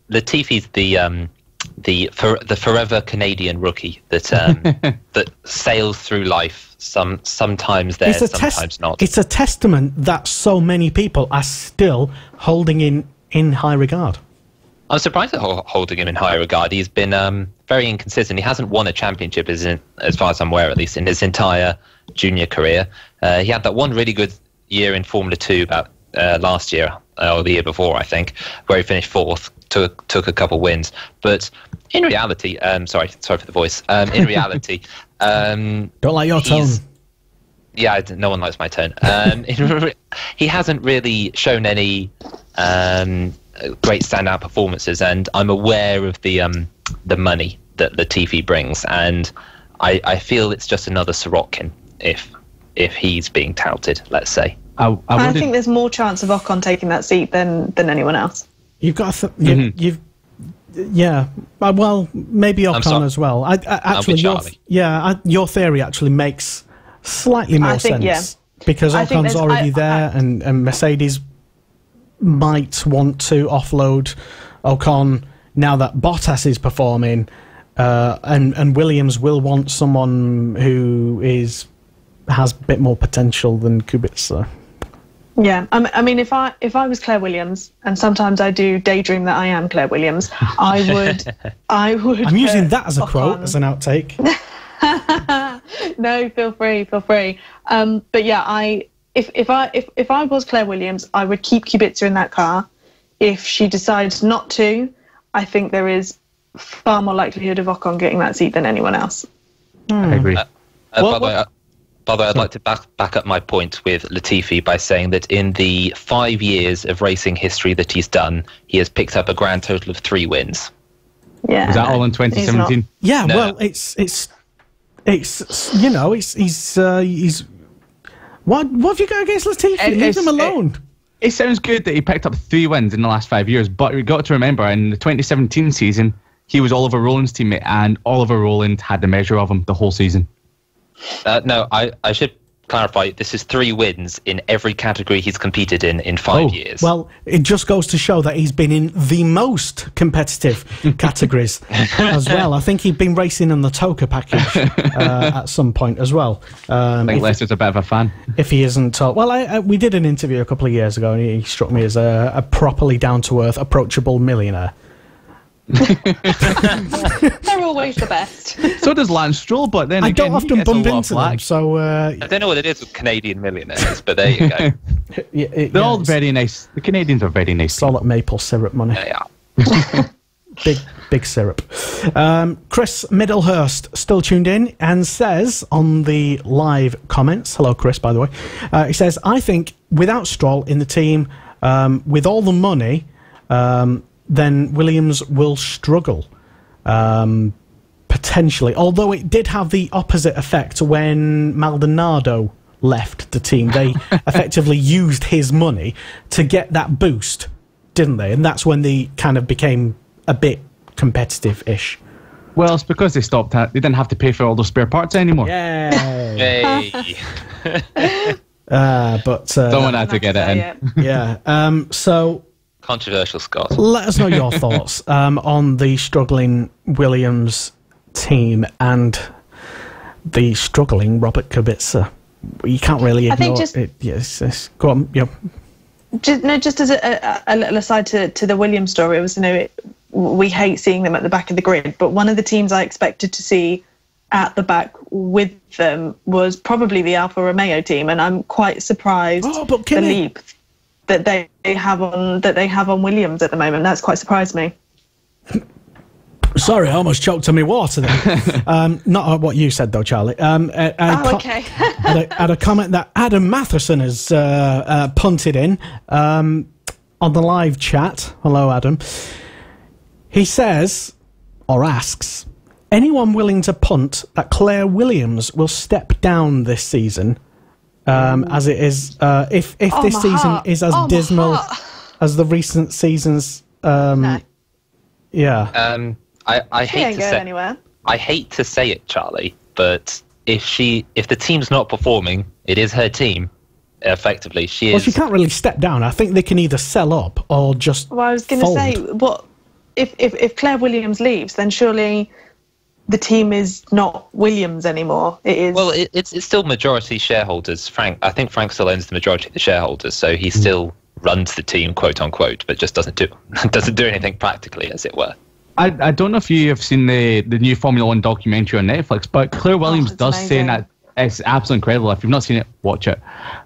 Latifi's the forever Canadian rookie that that sails through life. Sometimes there, sometimes not. It's a testament that so many people are still holding in high regard. I'm surprised at holding him in high regard. He's been very inconsistent. He hasn't won a championship, as far as I'm aware, at least in his entire junior career. He had that one really good year in Formula 2 about last year, or the year before, I think, where he finished fourth, took a couple wins. But in reality, sorry for the voice. In reality, don't like your tone. Yeah, no one likes my tone. He hasn't really shown any great standout performances, and I'm aware of the money that Latifi brings, and I feel it's just another Sirotkin if he's being touted, let's say. I think there's more chance of Ocon taking that seat than anyone else. You've got well, maybe Ocon as well. Your theory actually makes slightly more sense because Ocon's already there, and Mercedes might want to offload Ocon now that Bottas is performing, and Williams will want someone who has a bit more potential than Kubica. Yeah, I mean, if I was Claire Williams, and sometimes I do daydream that I am Claire Williams, I would. I'm using that as a quote, as an outtake. No, feel free. But yeah, if I was Claire Williams, I would keep Kubica in that car. If she decides not to, I think there is far more likelihood of Ocon getting that seat than anyone else. I agree. By the way, I'd like to back up my point with Latifi by saying that in the 5 years of racing history that he's done, he has picked up a grand total of 3 wins. Yeah, was that all in 2017? Yeah, no. Well, it's you know, he's what have you got against Latifi? Leave him alone. It sounds good that he picked up 3 wins in the last 5 years, but we've got to remember in the 2017 season, he was Oliver Rowland's teammate, and Oliver Rowland had the measure of him the whole season. No, I should clarify, this is 3 wins in every category he's competed in 5 years. Well, it just goes to show that he's been in the most competitive categories as well. I think he'd been racing in the Toka package at some point as well. I think Lester's a bit of a fan. If he isn't... we did an interview a couple of years ago, and he struck me as a properly down-to-earth, approachable millionaire. They're always the best. So does Lance Stroll, but then I don't often bump into them. So I don't know what it is with Canadian millionaires, but there you go. They're all very nice. The Canadians are very nice. Solid maple syrup money. Yeah. big syrup. Chris Middlehurst still tuned in and says on the live comments, hello Chris, by the way, he says, I think without Stroll in the team, with all the money, then Williams will struggle, potentially. Although it did have the opposite effect when Maldonado left the team. They effectively used his money to get that boost, didn't they? And that's when they kind of became a bit competitive-ish. Well, it's because they stopped. They didn't have to pay for all those spare parts anymore. Yay! Hey. But someone had to get it in. Yeah. So controversial, Scott. Let us know your thoughts on the struggling Williams team and the struggling Robert Kubica. You can't really ignore it. Yes. Go on. Yeah. Just as a little aside to the Williams story, it was, we hate seeing them at the back of the grid, but one of the teams I expected to see at the back with them was probably the Alfa Romeo team, and I'm quite surprised the leap that they have on Williams at the moment. That's quite surprised me. Sorry, I almost choked on my water there. Not what you said, though, Charlie. Okay. Had a comment that Adam Matheson has punted in on the live chat. Hello, Adam. He says, or asks, anyone willing to punt that Claire Williams will step down this season, as it is, if this season is as dismal as the recent seasons? No. Yeah. I hate to say it, Charlie, but if the team's not performing, it is her team. Effectively, she is. Well, she can't really step down. I think they can either sell up or just. Well, I was going to say, if Claire Williams leaves, then surely the team is not Williams anymore. It is. Well, it's still majority shareholders. I think Frank still owns the majority of the shareholders, so he still runs the team, quote unquote, but just doesn't do anything practically, as it were. I don't know if you have seen the new Formula 1 documentary on Netflix, but Claire Williams does say that it's absolutely incredible. If you've not seen it, watch it.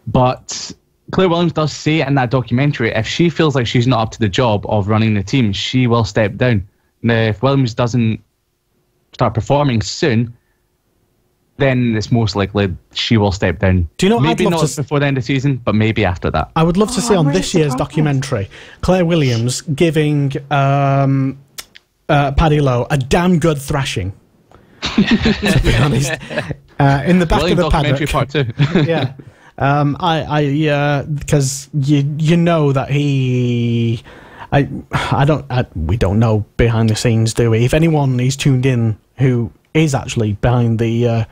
But Claire Williams does say in that documentary, if she feels like she's not up to the job of running the team, she will step down. Now, if Williams doesn't start performing soon, then it's most likely she will step down. Do you know? Maybe not before the end of the season, but maybe after that. I would love to see on this year's documentary Claire Williams giving Paddy Lowe a damn good thrashing. To be honest, in the back of the paddock. Part 2. Yeah, because you know that he. We don't know behind the scenes, do we? If anyone is tuned in who is actually behind the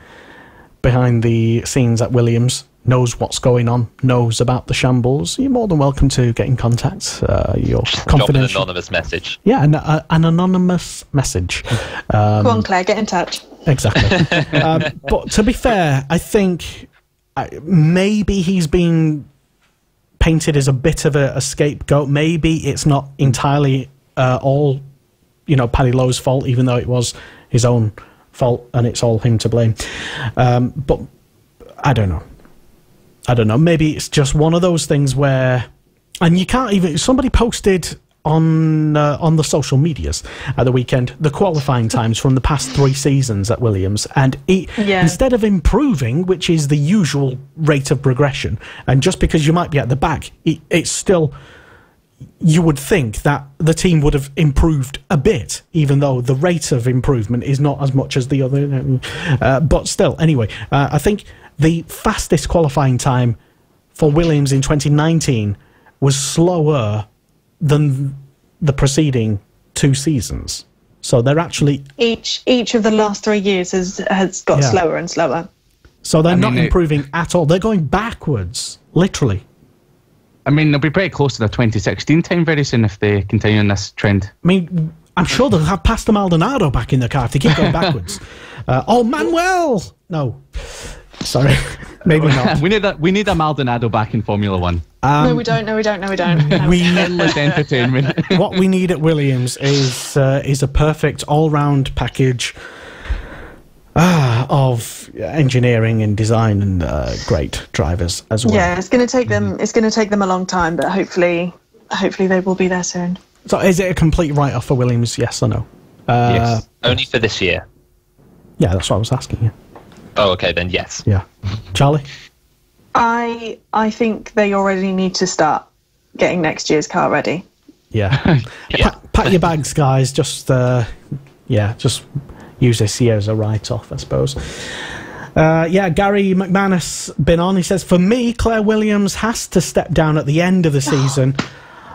scenes at Williams, knows what's going on, knows about the shambles, you're more than welcome to get in contact. Your drop an anonymous message. Yeah, an anonymous message. Go on, Claire, get in touch. Exactly. But to be fair, I think maybe he's been painted as a bit of a scapegoat. Maybe it's not entirely all, Paddy Lowe's fault, even though it was his own fault and it's all him to blame. But I don't know. Maybe it's just one of those things where, and you can't even. Somebody posted on the social medias at the weekend the qualifying times from the past 3 seasons at Williams, and instead of improving, which is the usual rate of progression, and just because you might be at the back, it's still. You would think that the team would have improved a bit, even though the rate of improvement is not as much as the other. But still, anyway, I think the fastest qualifying time for Williams in 2019 was slower than the preceding 2 seasons. So they're actually... Each of the last 3 years has got slower and slower. So they're not improving at all. They're going backwards, literally. I mean, they'll be pretty close to the 2016 time very soon if they continue on this trend. I mean, I'm sure they'll have Pastor Maldonado back in the car if they keep going backwards. Manuel! No. Sorry. Maybe not. we need a Maldonado back in Formula 1. No, we don't. Endless entertainment. What we need at Williams is a perfect all-round package of engineering and design and great drivers as well. Yeah, it's going to take them. It's going to take them a long time, but hopefully they will be there soon. So, is it a complete write-off for Williams? Yes or no? Yes. Only for this year. Yeah, that's what I was asking you. Oh, okay, then yes. Yeah. Charlie? I think they already need to start getting next year's car ready. Yeah. Pack your bags, guys. Just use this year as a write-off, I suppose. Gary McManus been on. He says, for me, Claire Williams has to step down at the end of the season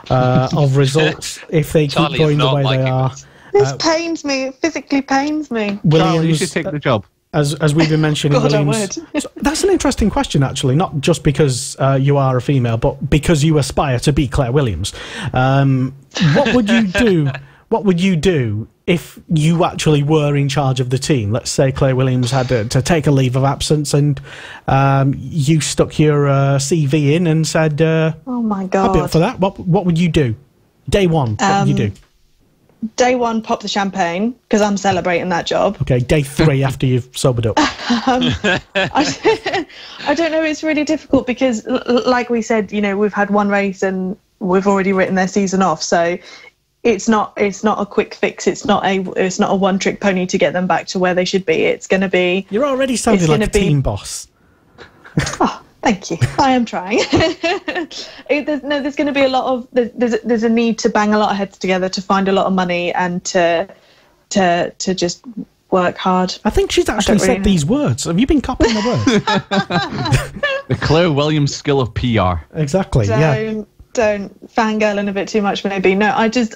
of results if they keep going the way they are. This pains me. It physically pains me. Williams, Charlie, you should take the job. as we've been mentioning, God, Williams. So that's an interesting question, actually. Not just because you are a female, but because you aspire to be Claire Williams. What would you do? What would you do if you actually were in charge of the team? Let's say Claire Williams had to take a leave of absence, and you stuck your CV in and said, "Oh my God, I'd be up for that." What would you do? Day one, what would you do? Day one, pop the champagne, because I'm celebrating that job. Okay, day 3 after you've sobered up. I don't know, it's really difficult because, like we said, we've had one race and we've already written their season off, so it's not a quick fix. It's not a one-trick pony to get them back to where they should be. It's going to be... You're already sounding like a team boss. Oh, thank you. I am trying. There's going to be a lot of... There's a need to bang a lot of heads together to find a lot of money and to just work hard. I think she's actually said these words. Have you been copying the words? The Claire Williams skill of PR. Exactly, Don't fangirling a bit too much, maybe. No, I don't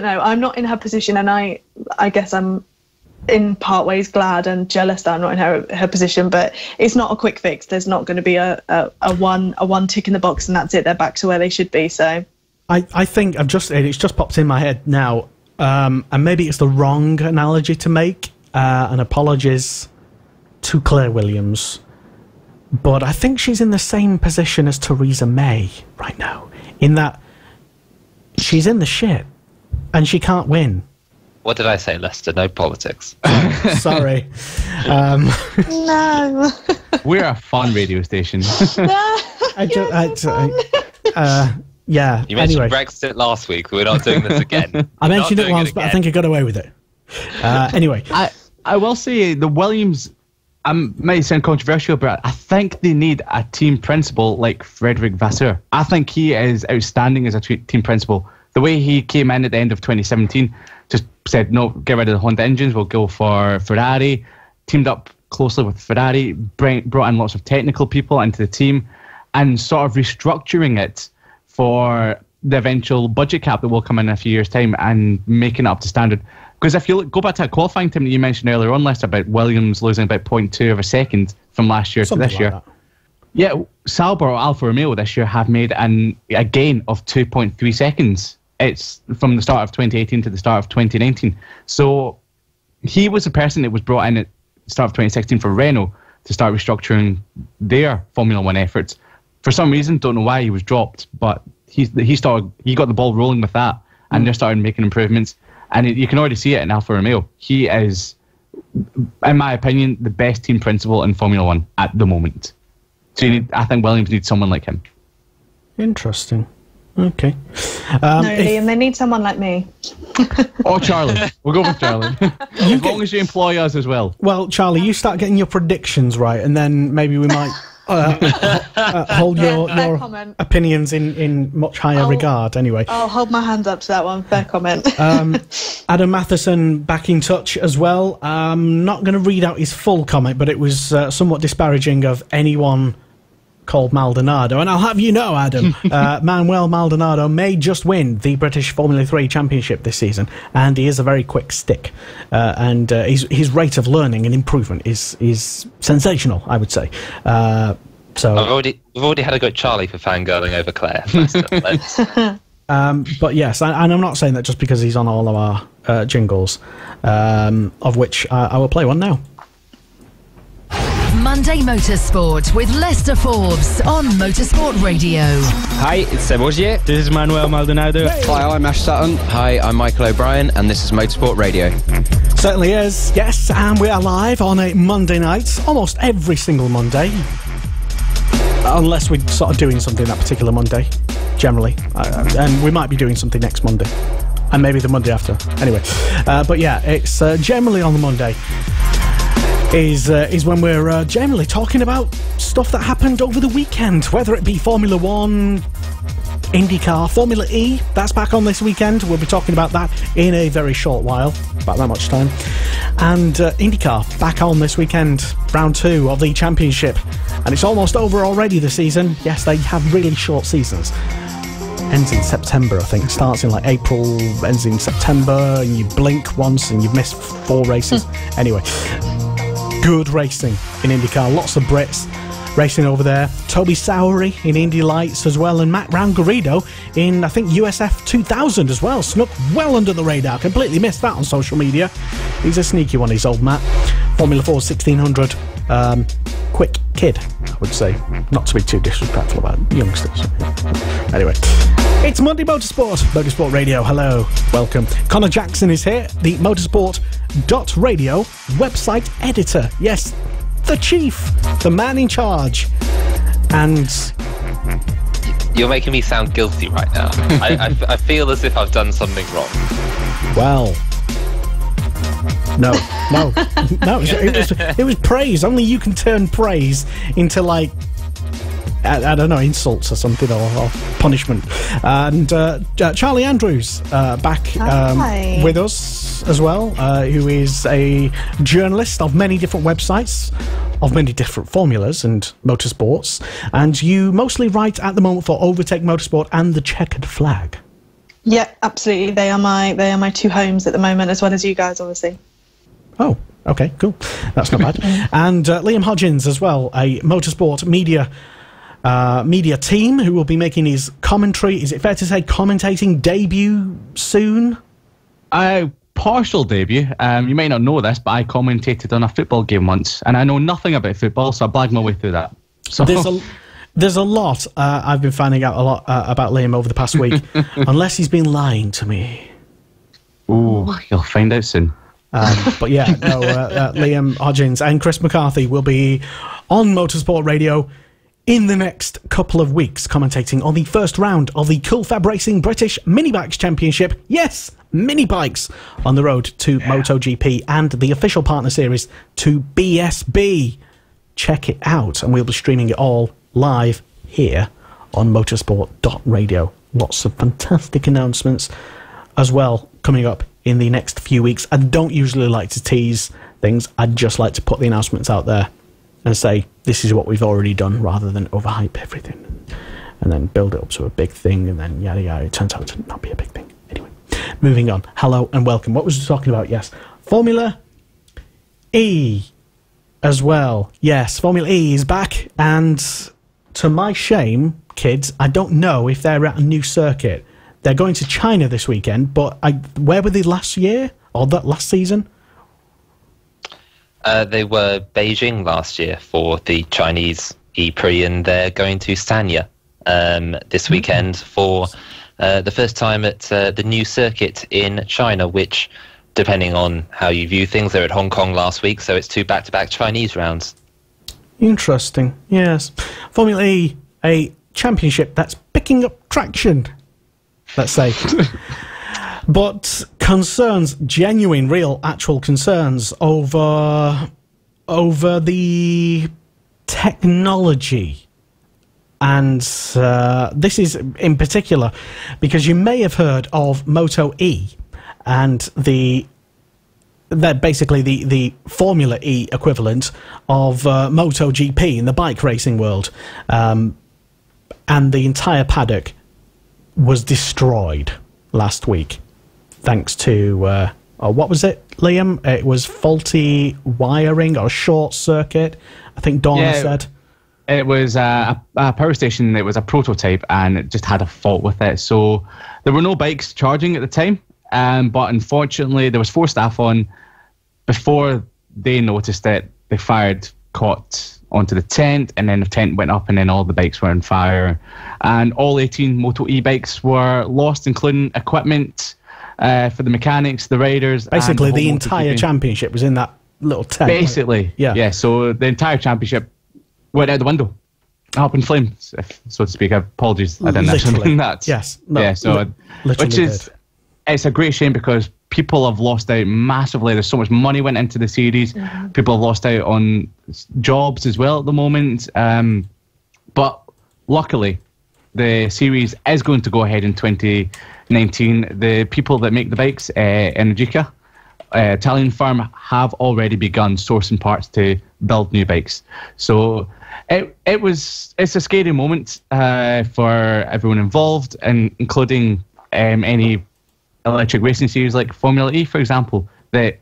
know. I'm not in her position, and I guess I'm in part ways glad and jealous that I'm not in her position, but it's not a quick fix. There's not going to be a one tick in the box and that's it. They're back to where they should be. So I think it's just popped in my head now, and maybe it's the wrong analogy to make, and apologies to Claire Williams, but I think she's in the same position as Theresa May right now, in that she's in the shit and she can't win. What did I say, Lester? No politics. Sorry. No. We're a fun radio station. Yeah. You mentioned Brexit last week. We're not doing this again. I mentioned it once, but I think I got away with it. Anyway. I will say the Williams... might sound controversial, but I think they need a team principal like Frederick Vasseur. I think he is outstanding as a team principal. The way he came in at the end of 2017, just said, no, get rid of the Honda engines, we'll go for Ferrari, teamed up closely with Ferrari, brought in lots of technical people into the team, and sort of restructuring it for the eventual budget cap that will come in a few years' time and making it up to standard. Because if you go back to that qualifying time that you mentioned earlier on, Lester, about Williams losing about 0.2 of a second from last year Something to this year. Mm. Yeah, Sauber or Alfa Romeo this year have made a gain of 2.3 seconds. It's from the start of 2018 to the start of 2019. So he was the person that was brought in at the start of 2016 for Renault to start restructuring their Formula One efforts. For some reason, don't know why he was dropped, but he got the ball rolling with that, and they started making improvements. And you can already see it in Alfa Romeo. He is, in my opinion, the best team principal in Formula One at the moment. So I think Williams needs someone like him. Interesting. Okay. No, Liam, they need someone like me. Or Charlie. We'll go with Charlie. As long as you employ us as well. Well, Charlie, you start getting your predictions right, and then maybe we might hold your opinions in much higher regard. Anyway, I'll hold my hands up to that one. Fair comment. Adam Matheson back in touch as well. I'm not going to read out his full comment, but it was somewhat disparaging of anyone called Maldonado. And I'll have you know, Adam, Manuel Maldonado may just win the British Formula 3 Championship this season, and he is a very quick stick. And his rate of learning and improvement is sensational, I would say. So we've already had a go at Charlie for fangirling over Claire. But yes, and I'm not saying that just because he's on all of our jingles, of which I will play one now. Monday Motorsport with Lester Forbes on Motorsport Radio. Hi, it's Seb Ogier. This is Manuel Maldonado. Hey. Hi, I'm Ash Sutton. Hi, I'm Michael O'Brien, and this is Motorsport Radio. Certainly is, yes, and we are live on a Monday night, almost every single Monday. Unless we're sort of doing something that particular Monday, generally. And we might be doing something next Monday. And maybe the Monday after. Anyway. But yeah, it's generally on the Monday. Is when we're generally talking about stuff that happened over the weekend, whether it be Formula 1, IndyCar, Formula E, that's back on this weekend. We'll be talking about that in a very short while, about that much time. And IndyCar back on this weekend, round 2 of the championship. And it's almost over already the season. Yes, they have really short seasons. Ends in September, I think. Starts in like April, ends in September, and you blink once and you've missed 4 races. Anyway. good racing in IndyCar. Lots of Brits racing over there. Toby Sowery in Indy Lights as well, and Matt Rangarido in, I think, USF 2000 as well. Snuck well under the radar. Completely missed that on social media. He's a sneaky one, he's old Matt. Formula 4 1600. Quick kid, I would say. Not to be too disrespectful about youngsters. Anyway, it's Monday Motorsport. Motorsport Radio, hello. Welcome. Connor Jackson is here, the motorsport.radio website editor. Yes, the chief, the man in charge. And you're making me sound guilty right now. I feel as if I've done something wrong. Well, no. It was praise. Only you can turn praise into, like, I don't know, insults or something, or punishment. And Charlie Andrews back with us as well, who is a journalist of many different websites, of many different formulas and motorsports. And you mostly write at the moment for Overtake Motorsport and the Checkered Flag. Yeah, absolutely. They are my two homes at the moment, as well as you guys, obviously. Oh, okay, cool. That's not bad. And Liam Hodgins as well, a motorsport media team who will be making his commentary, is it fair to say, commentating debut soon? Partial debut. You may not know this, but I commentated on a football game once, and I know nothing about football, so I blagged my way through that. So There's a lot I've been finding out about Liam over the past week, unless he's been lying to me. Ooh, you'll find out soon. But yeah, no, Liam Hodgins and Chris McCarthy will be on Motorsport Radio in the next couple of weeks, commentating on the first round of the Cool Fab Racing British Mini Bikes Championship. Yes, mini bikes on the road to MotoGP and the official partner series to BSB. Check it out, and we'll be streaming it all live here on motorsport.radio. Lots of fantastic announcements as well coming up in the next few weeks. I don't usually like to tease things. I'd just like to put the announcements out there and say, this is what we've already done, rather than overhype everything and then build it up to a big thing, and then yada yada. It turns out to not be a big thing. Anyway, moving on. Hello and welcome. What was we talking about? Yes, Formula E as well. Yes, Formula E is back, and to my shame, kids, I don't know if they're at a new circuit. They're going to China this weekend, but where were they last year? Or that last season? They were Beijing last year for the Chinese E-Prix, and they're going to Sanya this weekend for the first time at the new circuit in China, which, depending on how you view things, they're at Hong Kong last week, so it's 2 back-to-back Chinese rounds. Interesting, yes. Formula E, a championship that's picking up traction, let's say. But concerns, genuine, real, actual concerns over the technology. And this is in particular because you may have heard of Moto E and basically the Formula E equivalent of MotoGP in the bike racing world. And the entire paddock was destroyed last week, thanks to, what was it, Liam? It was faulty wiring or short circuit, I think Donna said. It was a power station. It was a prototype, and it just had a fault with it. So there were no bikes charging at the time, but unfortunately there was 4 staff on. Before they noticed it, they caught onto the tent, and then the tent went up, and then all the bikes were on fire, and all 18 Moto E bikes were lost, including equipment for the mechanics, the riders. Basically, the entire championship was in that little tent. Basically, yeah. So the entire championship went out the window, up in flames, so to speak. Apologies, I didn't actually mean that. Yes, no, yeah. So, which is, it's a great shame because people have lost out massively. There's so much money went into the series. Mm-hmm. People have lost out on jobs as well at the moment. But luckily, the series is going to go ahead in 2019. The people that make the bikes, Energica, Italian firm, have already begun sourcing parts to build new bikes. So it's a scary moment for everyone involved, and including any electric racing series like Formula E, for example, that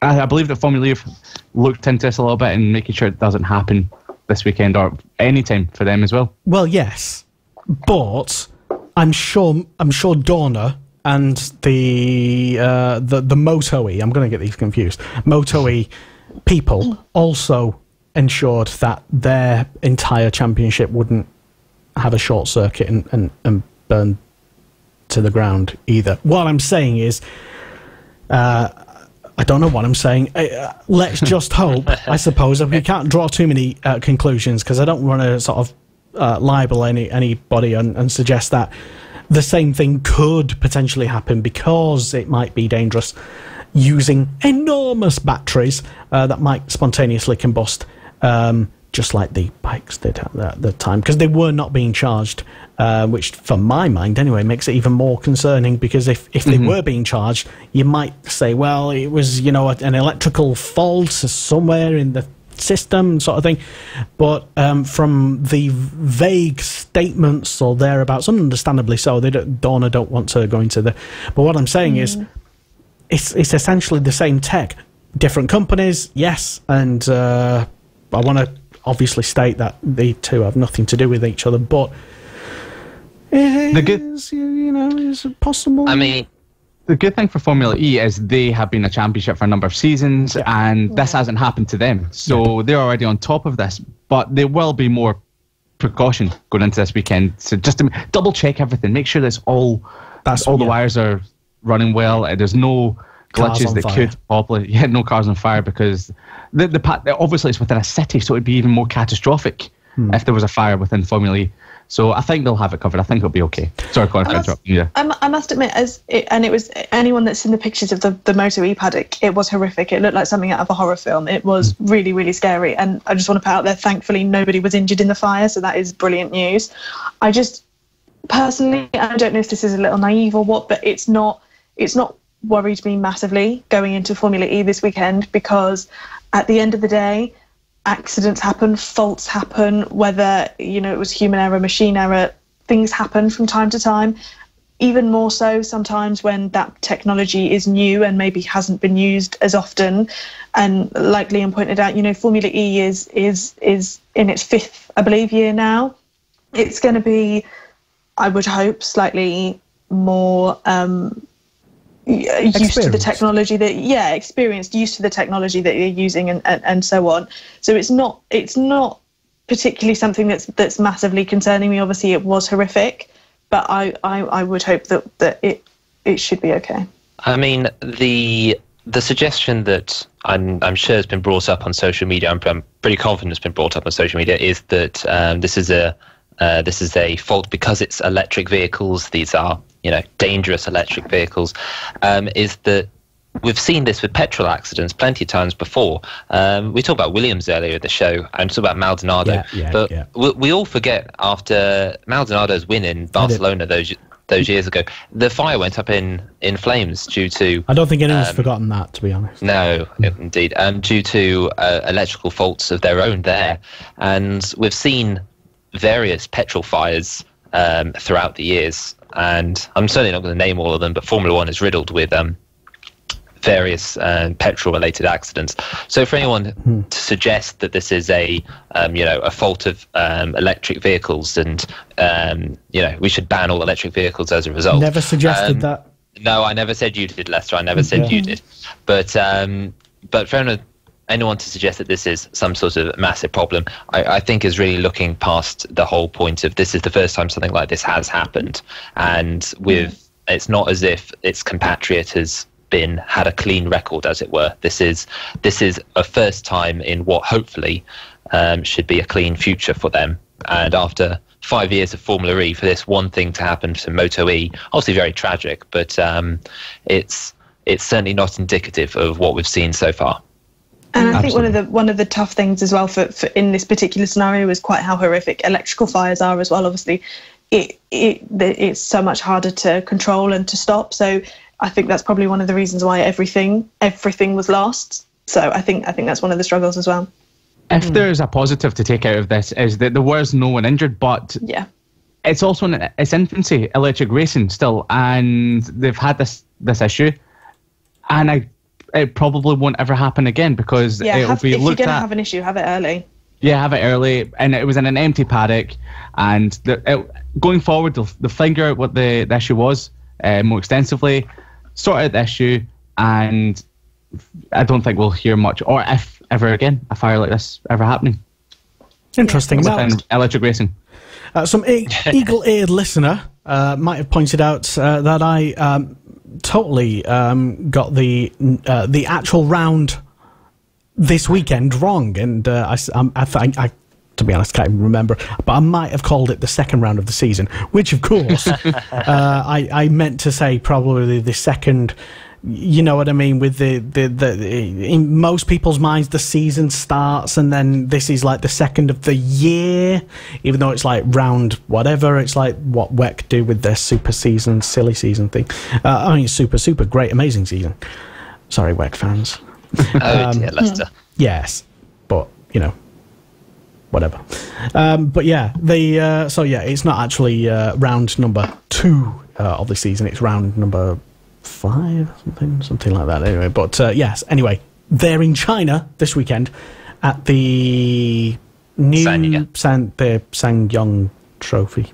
I believe that Formula E have looked into this a little bit and making sure it doesn't happen this weekend or any time for them as well. Well, yes, but I'm sure Dorna and the Moto E, I'm going to get these confused, Moto E people also ensured that their entire championship wouldn't have a short circuit and burn to the ground either. What I'm saying is, I don't know what I'm saying. Let's just hope, I suppose. We can't draw too many conclusions because I don't want to sort of libel anybody and suggest that the same thing could potentially happen because it might be dangerous using enormous batteries that might spontaneously combust, just like the bikes did at the time, because they were not being charged, which, for my mind anyway, makes it even more concerning, because if they were being charged, you might say, well, it was, an electrical fault somewhere in the system sort of thing. But from the vague statements or thereabouts, understandably so, Dorna don't want to go into the... But what I'm saying is, it's essentially the same tech. Different companies, yes, and I want to obviously state that the two have nothing to do with each other, but it's possible. I mean, the good thing for Formula E is they have been a championship for a number of seasons, and this hasn't happened to them. So they're already on top of this, but there will be more precaution going into this weekend. So just to double check everything, make sure all the wires are running well. There's no glitches that could probably no cars on fire, because obviously it's within a city, so it'd be even more catastrophic if there was a fire within Formula E. So I think they'll have it covered. I think it'll be okay. Sorry, Colin, for interrupting you. I must admit, it was anyone that's seen the pictures of the Moto E paddock, it was horrific. It looked like something out of a horror film. It was really, really scary. And I just want to put out there, thankfully, nobody was injured in the fire, so that is brilliant news. I just, personally, I don't know if this is a little naive or what, but it's not worried me massively going into Formula E this weekend, because at the end of the day, accidents happen, faults happen, whether it was human error, machine error, things happen from time to time, even more so sometimes when that technology is new and maybe hasn't been used as often. And like Liam pointed out, Formula E is in its fifth, I believe, year now. It's going to be, I would hope, slightly more used to the technology used to the technology that you're using and so on. So it's not particularly something that's massively concerning me. Obviously it was horrific, but I would hope that it should be okay. I mean, the suggestion that I'm sure has been brought up on social media, I'm pretty confident it's been brought up on social media, is that this is a fault because it's electric vehicles. These are dangerous electric vehicles, is that we've seen this with petrol accidents plenty of times before. We talked about Williams earlier in the show, and talked about Maldonado. We all forget, after Maldonado's win in Barcelona those years ago, the fire went up in flames due to... I don't think anyone's forgotten that, to be honest. No, indeed. Due to electrical faults of their own there. And we've seen various petrol fires throughout the years, and I'm certainly not going to name all of them, but Formula One is riddled with various petrol-related accidents. So for anyone to suggest that this is a fault of electric vehicles, and we should ban all electric vehicles as a result. Never suggested that. No, I never said you did, Lester. I never said you did. But for anyone to suggest that this is some sort of massive problem, I think is really looking past the whole point of this is the first time something like this has happened. And it's not as if its compatriot has had a clean record, as it were. This is a first time in what hopefully should be a clean future for them. And after 5 years of Formula E, for this one thing to happen to Moto E, obviously very tragic, but it's certainly not indicative of what we've seen so far. And I think one of the tough things as well for in this particular scenario is quite how horrific electrical fires are as well. Obviously, it's so much harder to control and to stop. So I think that's probably one of the reasons why everything was lost. So I think that's one of the struggles as well. If there's a positive to take out of this, is that there was no one injured, but it's also in its infancy, electric racing still, and they've had this issue, and it probably won't ever happen again because it'll be if looked you're going to at. have an issue, have it early. Yeah, have it early, and it was in an empty paddock. And going forward, they'll figure out what the issue was more extensively, sort out the issue, and I don't think we'll hear much, or if ever again, a fire like this ever happening. Interesting. Well, electric racing. Some eagle-eared listener might have pointed out that I totally got the actual round this weekend wrong, and I to be honest, can't even remember, but I might have called it the second round of the season, which of course I meant to say probably the second. You know what I mean? With the in most people's minds, the season starts, and then this is like the second of the year, even though it's like round whatever. It's like what WEC do with their super season, silly season thing. I mean, super great, amazing season. Sorry, WEC fans. Oh dear, Leicester. Yes, but you know, whatever. But yeah, it's not actually round number 2 of the season. It's round number 5, something like that. Anyway, but yes. Anyway, they're in China this weekend at the new Sangyong Trophy.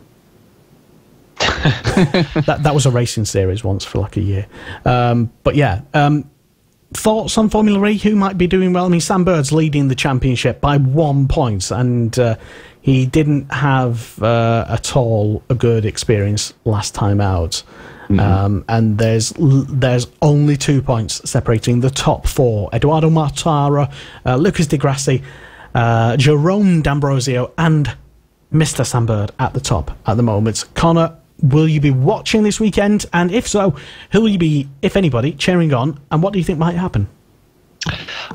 that was a racing series once for like a year. But yeah. Thoughts on Formula E? Who might be doing well? I mean, Sam Bird's leading the championship by 1 point, and he didn't have at all a good experience last time out. Mm-hmm. And there's only 2 points separating the top 4: Eduardo Mortara, Lucas Di Grassi, Jerome D'Ambrosio, and Mr. Sam Bird at the top at the moment. Connor, will you be watching this weekend? And if so, who will you be, if anybody, cheering on? And what do you think might happen?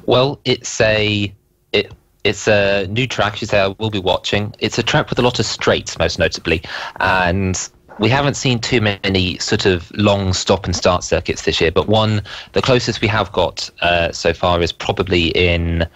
Well, it's a new track, you say. I will be watching. It's a track with a lot of straights, most notably, and we haven't seen too many sort of long stop and start circuits this year, but the closest we have got so far is probably in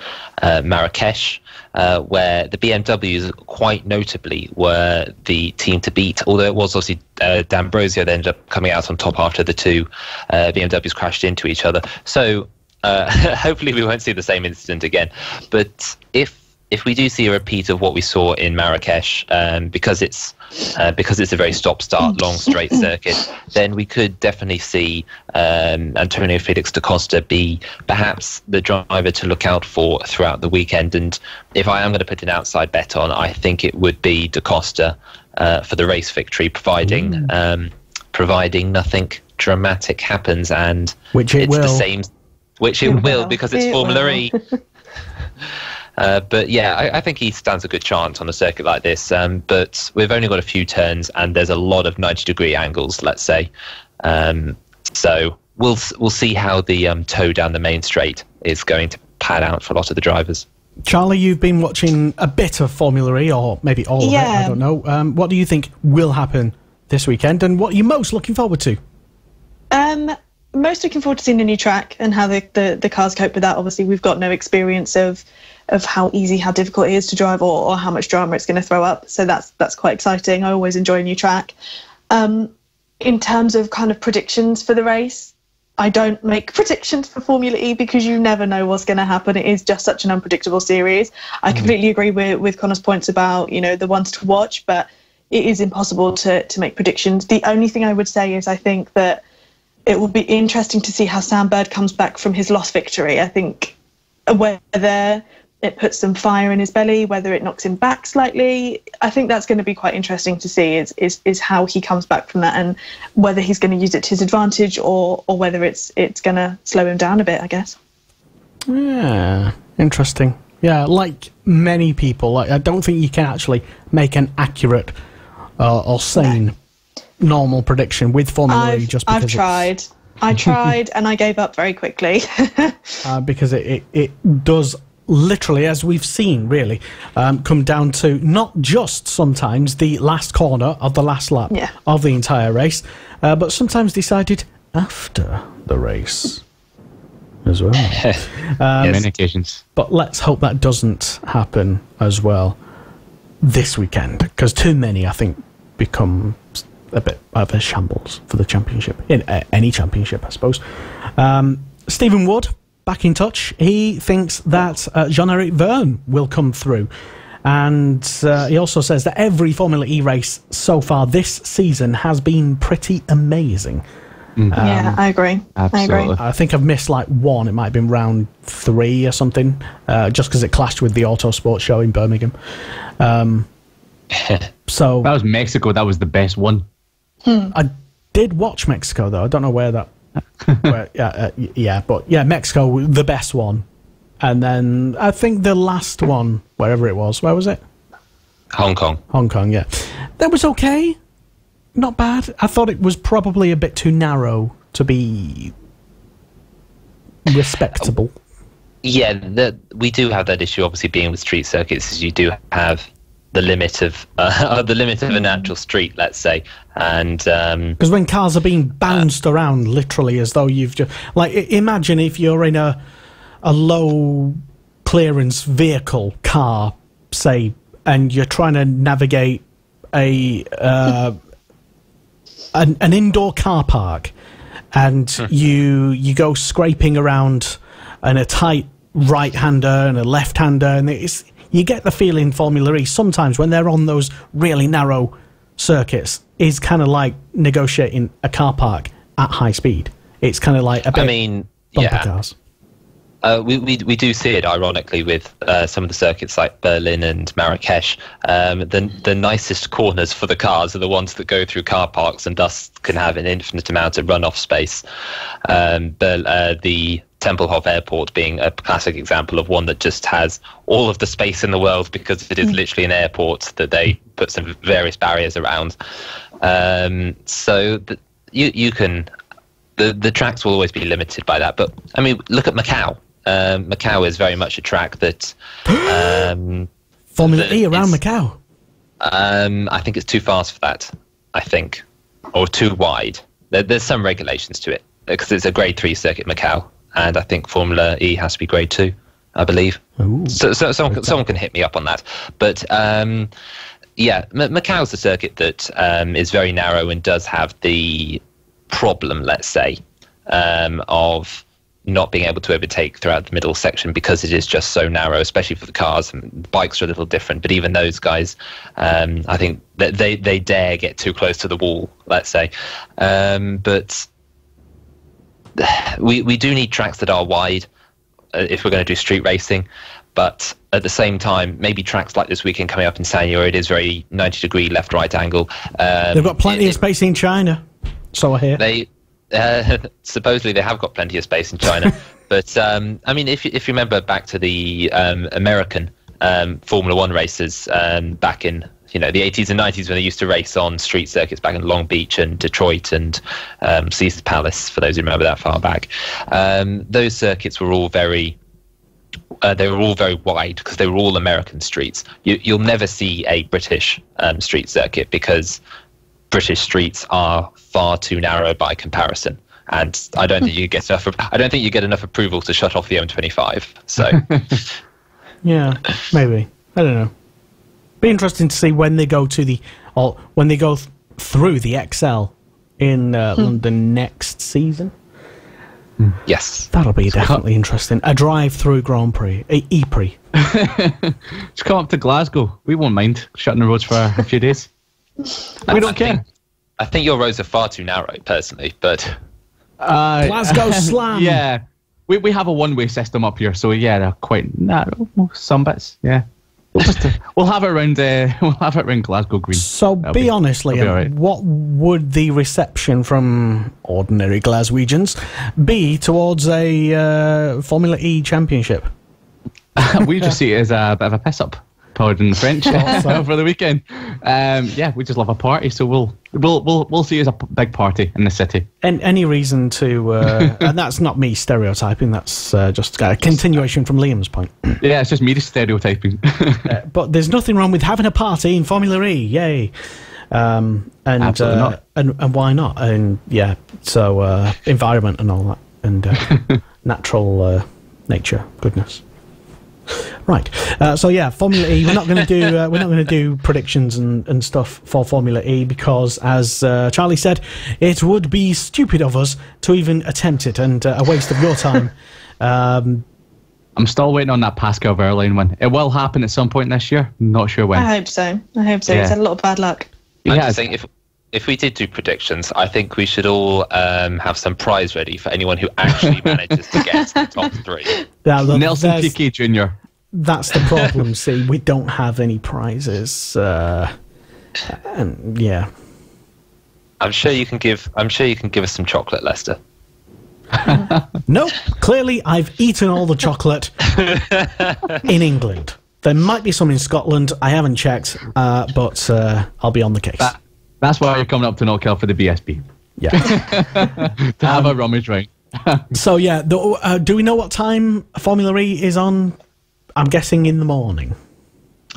Marrakesh, where the BMWs quite notably were the team to beat, although it was obviously D'Ambrosio that ended up coming out on top after the two BMWs crashed into each other. So hopefully we won't see the same incident again. But if we do see a repeat of what we saw in Marrakesh, because it's a very stop-start, long, straight circuit, then we could definitely see Antonio Felix da Costa be perhaps the driver to look out for throughout the weekend. And if I am going to put an outside bet on, I think it would be da Costa for the race victory, providing nothing dramatic happens, and which it will. The same. Which it will, because it's Formula E. But yeah, I think he stands a good chance on a circuit like this. But we've only got a few turns, and there's a lot of 90-degree angles, let's say. So we'll see how the tow down the main straight is going to pan out for a lot of the drivers. Charlie, you've been watching a bit of Formula E, or maybe all of it, I don't know. What do you think will happen this weekend, and what are you most looking forward to? Most looking forward to seeing the new track and how the cars cope with that. Obviously, we've got no experience of how easy, how difficult it is to drive, or how much drama it's going to throw up. So that's quite exciting. I always enjoy a new track. In terms of kind of predictions for the race, I don't make predictions for Formula E because you never know what's going to happen. It is just such an unpredictable series. I completely agree with Connor's points about, the ones to watch, but it is impossible to make predictions. The only thing I would say is I think that it will be interesting to see how Sam Bird comes back from his lost victory. I think whether it puts some fire in his belly, whether it knocks him back slightly, I think that's going to be quite interesting to see is how he comes back from that, and whether he's going to use it to his advantage or whether it's going to slow him down a bit, I guess. Yeah, interesting. Yeah, like many people, I don't think you can actually make an accurate or sane normal prediction with Formula E, just because I tried and I gave up very quickly. Because it does literally, as we've seen, really come down to not just sometimes the last corner of the last lap of the entire race, but sometimes decided after the race as well. Many occasions. But let's hope that doesn't happen as well this weekend, because too many, I think, become a bit of a shambles for the championship, in any championship, I suppose. Stephen Wood, back in touch. He thinks that Jean-Eric Vergne will come through. And he also says that every Formula E race so far this season has been pretty amazing. Yeah, I agree. Absolutely. I agree. I think I've missed like one. It might have been round 3 or something, just because it clashed with the Autosport show in Birmingham. So that was Mexico. That was the best one. I did watch Mexico, though. I don't know where that... but Mexico, the best one. And then I think the last one, wherever it was, where was it? Hong Kong. Hong Kong, yeah. That was okay. Not bad. I thought it was probably a bit too narrow to be respectable. Yeah, we do have that issue, obviously, being with street circuits, is you do have the limit of a natural street, let's say, and because when cars are being bounced around, literally, as though you've just imagine if you're in a low clearance vehicle car, say, and you're trying to navigate an indoor car park, and you go scraping around in a tight right-hander and a left-hander, and you get the feeling Formula E sometimes when they're on those really narrow circuits is kind of like negotiating a car park at high speed. It's kind of like a bit bumper cars. We do see it, ironically, with some of the circuits like Berlin and Marrakesh. The nicest corners for the cars are the ones that go through car parks and thus can have an infinite amount of runoff space. But the Tempelhof Airport being a classic example of one that just has all of the space in the world because it is literally an airport that they put some various barriers around. You can... The tracks will always be limited by that. But, I mean, look at Macau. Macau is very much a track that Formula E around Macau. I think it's too fast for that. I think, or too wide. There's some regulations to it because it's a Grade 3 circuit, Macau, and I think Formula E has to be Grade 2, I believe. Ooh, so someone can hit me up on that. But Macau's a circuit that is very narrow and does have the problem, let's say, of not being able to overtake throughout the middle section because it is just so narrow, especially for the cars. And bikes are a little different, but even those guys, I think that they dare get too close to the wall, let's say. But we do need tracks that are wide if we're going to do street racing. But at the same time, maybe tracks like this weekend coming up in Sanya, where it is very 90-degree left-right angle. They've got plenty of space in China, so I hear. Supposedly they have got plenty of space in China, but I mean, if you remember back to the American Formula One races back in the 80s and 90s when they used to race on street circuits back in Long Beach and Detroit and Caesars Palace, for those who remember that far back, those circuits were all very wide because they were all American streets. You'll never see a British street circuit because British streets are far too narrow by comparison, and I don't think you get enough. I don't think you get enough approval to shut off the M25. So, yeah, maybe, I don't know. Be interesting to see when they go to through the XL in London next season. Yes, that'll be definitely interesting. A drive-through Grand Prix, E-Prix. Just come up to Glasgow. We won't mind shutting the roads for a few days. We don't care. I think your roads are far too narrow, personally, but... Glasgow Slam! Yeah. We have a one-way system up here, so yeah, they're quite narrow. Some bits, yeah. We'll have it around Glasgow Green. So be honest, Liam, right. What would the reception from ordinary Glaswegians be towards a Formula E championship? We just see it as a bit of a piss-up. Pardon the French for the weekend. We just love a party, so we'll see it as a big party in the city. And any reason to, and that's not me stereotyping. That's just a continuation from Liam's point. Yeah, it's just me stereotyping. But there's nothing wrong with having a party in Formula E. Yay! Absolutely not. And why not? And yeah, so environment and all that, and natural nature, goodness. Right. So yeah, Formula E. We're not going to do predictions and stuff for Formula E because, as Charlie said, it would be stupid of us to even attempt it and a waste of your time. I'm still waiting on that Pascal Wehrlein one. It will happen at some point this year. Not sure when. I hope so. Yeah. He's had a lot of bad luck. I just think if we did do predictions, I think we should all have some prize ready for anyone who actually manages to get to the top 3. Yeah, look, Nelson Piquet Jr. That's the problem. See, we don't have any prizes. And yeah, I'm sure you can give us some chocolate, Lester. Nope. Clearly, I've eaten all the chocolate in England. There might be some in Scotland. I haven't checked, but I'll be on the case. That's why you're coming up to Knockhill for the BSB. Yeah. To have a rummage ring. So, yeah, do we know what time Formula E is on? I'm guessing in the morning.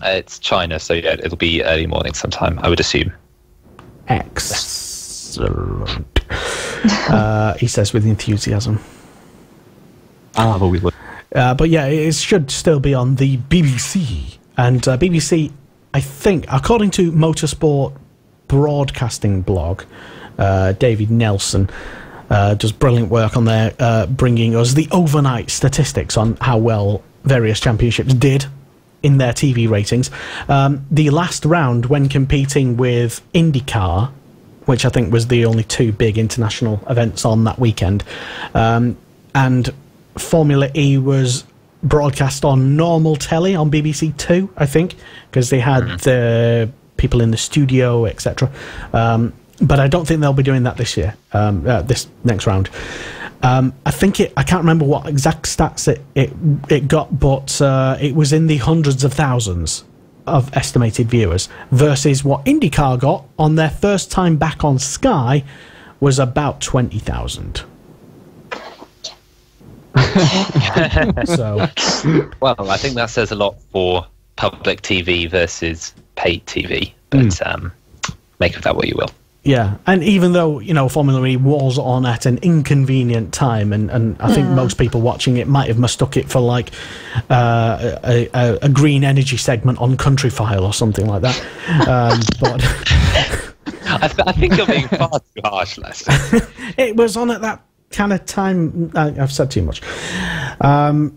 It's China, so yeah, it'll be early morning sometime, I would assume. Excellent. He says with enthusiasm. I'll have a wee look. But yeah, it should still be on the BBC. And BBC, I think, according to Motorsport broadcasting blog, David Nelson does brilliant work on there, bringing us the overnight statistics on how well various championships did in their TV ratings. The last round, when competing with IndyCar, which I think was the only 2 big international events on that weekend, and Formula E was broadcast on normal telly on BBC 2, I think, because they had the people in the studio, etc. But I don't think they'll be doing that this year, this next round. I can't remember what exact stats it got, but it was in the hundreds of thousands of estimated viewers, versus what IndyCar got on their first time back on Sky was about 20,000. So, well, I think that says a lot for public TV versus paid TV, but make of that what you will. Yeah, and even though, Formula E was on at an inconvenient time, and I think most people watching it might have mistook it for like a green energy segment on Country File or something like that. But I think you're being far too harsh, Lester. It was on at that kind of time. I've said too much.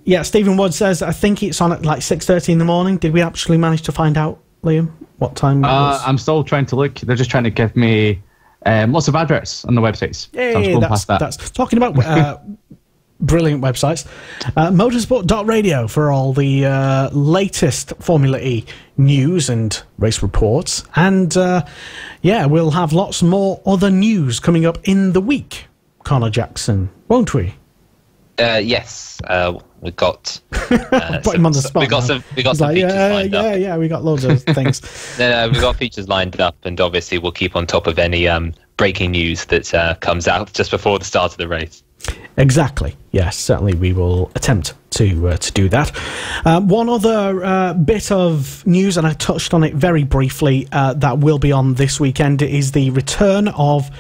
Yeah, Stephen Wood says, I think it's on at like 6:30 in the morning. Did we actually manage to find out, Liam, what time it was? I'm still trying to look. They're just trying to give me lots of adverts on the websites. Yay, so that's talking about brilliant websites. Motorsport.radio for all the latest Formula E news and race reports. And yeah, we'll have lots more other news coming up in the week, Connor Jackson, won't we? Yes, we got. Put him on the spot. We got some features lined up. Yeah, we got loads of things. No, we got features lined up, and obviously we'll keep on top of any breaking news that comes out just before the start of the race. Exactly. Yes, certainly we will attempt to do that. One other bit of news, and I touched on it very briefly, that will be on this weekend is the return of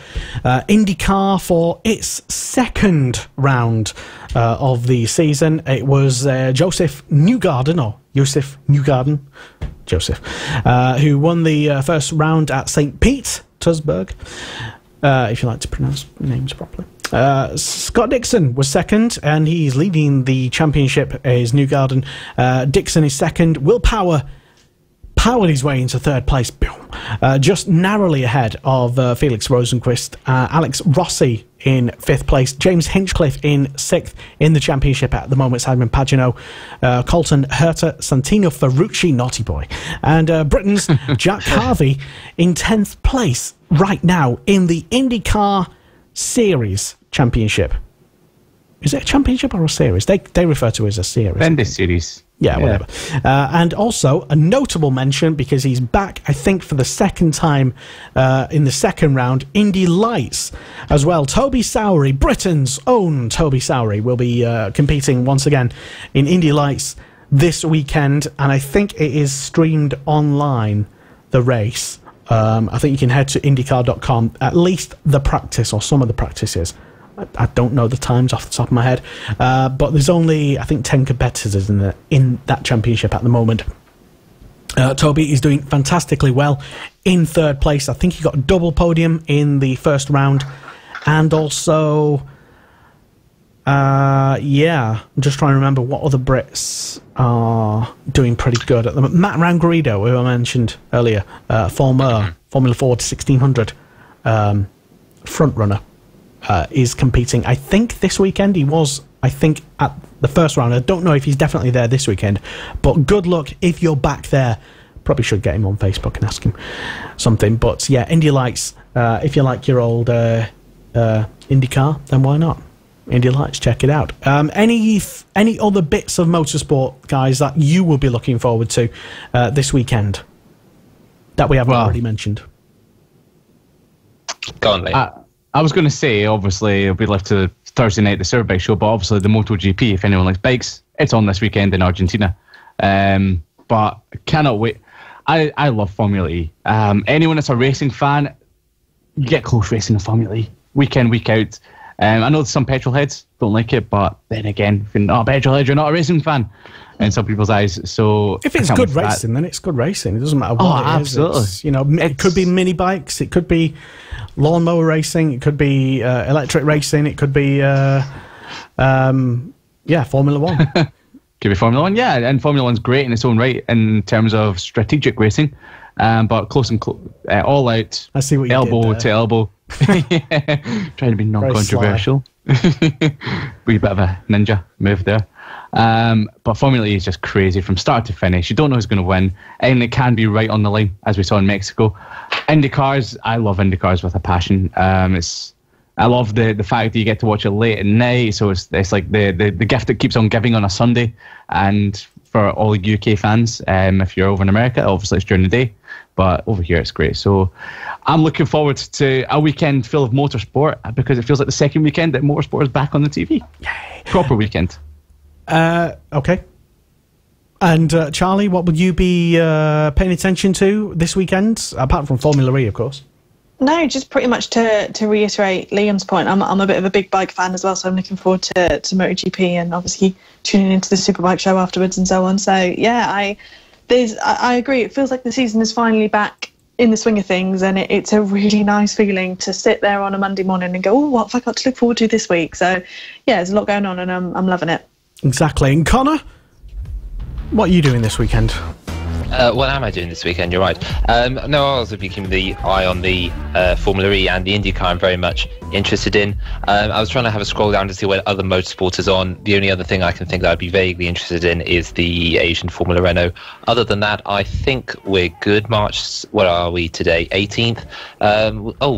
IndyCar for its second round of the season. It was Joseph Newgarden, who won the first round at St. Petersburg, if you like to pronounce names properly. Scott Dixon was second, and he's leading the championship is Newgarden. Dixon is second. Will Power powered his way into third place, just narrowly ahead of Felix Rosenqvist. Alex Rossi in fifth place. James Hinchcliffe in sixth in the championship at the moment. Simon Pagenaud, Colton Herta, Santino Ferrucci, naughty boy, and Britain's Jack Harvey in 10th place right now in the IndyCar Series Championship. Is it a championship or a series? They refer to it as a series. Then the series. Yeah, whatever. And also a notable mention, because he's back, I think, for the second time in the second round, Indy Lights as well. Toby Sowery, Britain's own Toby Sowery, will be competing once again in Indy Lights this weekend, and I think it is streamed online, the race. I think you can head to IndyCar.com, at least the practice or some of the practices. I don't know the times off the top of my head, but there's only, I think, 10 competitors in that championship at the moment. Toby is doing fantastically well in third place. I think he got a double podium in the first round, and also, I'm just trying to remember what other Brits are doing pretty good at the moment. Matt Rangarido, who I mentioned earlier, former Formula Ford 1600 front runner, is competing, I think, this weekend. He was, I think, at the first round. I don't know if he's definitely there this weekend, but good luck if you're back there. Probably should get him on Facebook and ask him something. But yeah, Indy Lights, if you like your old IndyCar, then why not? Indy Lights, check it out. Any other bits of motorsport, guys, that you will be looking forward to this weekend that we haven't already mentioned? Go on, Lee. I was going to say, obviously, it'll be left to Thursday night, the Superbike show, but obviously the MotoGP, if anyone likes bikes, it's on this weekend in Argentina. But I cannot wait. I love Formula E. Anyone that's a racing fan, you get close racing in Formula E. Week in, week out. I know some petrol heads don't like it, but then again, if you're not a petrol head, you're not a racing fan in some people's eyes. So if it's good racing, then it's good racing. It doesn't matter what it is. Absolutely. It could be mini bikes, it could be lawnmower racing, it could be electric racing, it could be Formula One. Could be Formula One, yeah, and Formula One's great in its own right in terms of strategic racing, but close and all out. I see what you elbow did to elbow. Trying to be non-controversial. Wee bit of a ninja move there. But Formula E is just crazy from start to finish. You don't know who's going to win, and it can be right on the line, as we saw in Mexico. IndyCars, I love IndyCars with a passion. I love the fact that you get to watch it late at night, so it's like the gift that keeps on giving on a Sunday. And for all UK fans, if you're over in America, obviously it's during the day, but over here it's great. So I'm looking forward to a weekend full of motorsport, because it feels like the second weekend that motorsport is back on the TV. Yay. Proper weekend. Okay. And Charlie, what would you be paying attention to this weekend, apart from Formula E, of course? No, just pretty much to reiterate Liam's point. I'm a bit of a big bike fan as well, so I'm looking forward to MotoGP and obviously tuning into the Superbike show afterwards and so on. So yeah, I agree. It feels like the season is finally back in the swing of things, and it's a really nice feeling to sit there on a Monday morning and go, oh, what have I got to look forward to this week? So yeah, there's a lot going on, and I'm loving it. Exactly. And Connor, what are you doing this weekend? What am I doing this weekend? You're right. No, I was keeping the eye on the Formula E and the IndyCar. I'm very much interested in. I was trying to have a scroll down to see what other motorsport is on. The only other thing I can think that I'd be vaguely interested in is the Asian Formula Renault. Other than that, I think we're good. March, what are we today? 18th.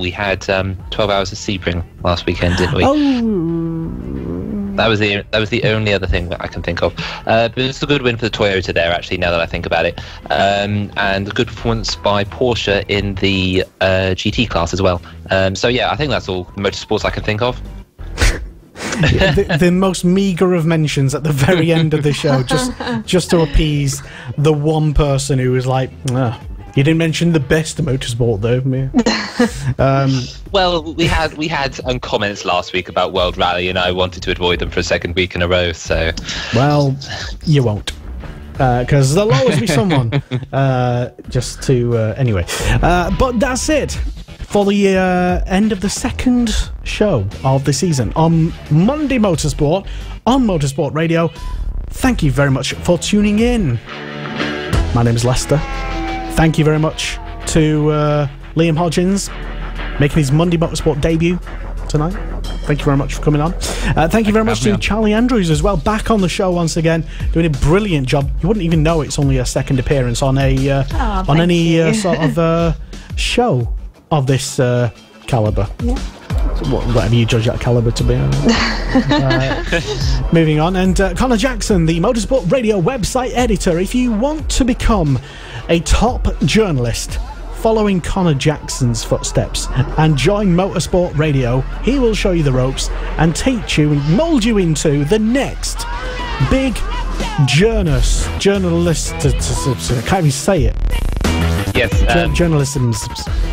We had 12 hours of Sebring last weekend, didn't we? Oh. That was the only other thing that I can think of. But it's a good win for the Toyota there, actually, now that I think about it. And a good performance by Porsche in the GT class as well. So yeah, I think that's all the motorsports I can think of. the most meagre of mentions at the very end of the show, just to appease the one person who was like, you didn't mention the best motorsport though. Well, we had comments last week about World Rally, and I wanted to avoid them for a second week in a row. So, well, you won't, because there'll always be someone. Anyway. But that's it for the end of the second show of the season on Monday Motorsport on Motorsport Radio. Thank you very much for tuning in. My name is Lester. Thank you very much to Liam Hodgins, making his Monday Motorsport debut tonight. Thank you very much for coming on. Thank you very much to Charlie Andrews as well, back on the show once again, doing a brilliant job. You wouldn't even know it's only a second appearance on any sort of show of this calibre. Yeah. Whatever you judge that calibre to be. Moving on, and Connor Jackson, the Motorsport Radio website editor. If you want to become a top journalist following Connor Jackson's footsteps and join Motorsport Radio, he will show you the ropes and teach you and mould you into the next big journalist. I can't even say it. Yes, journalism.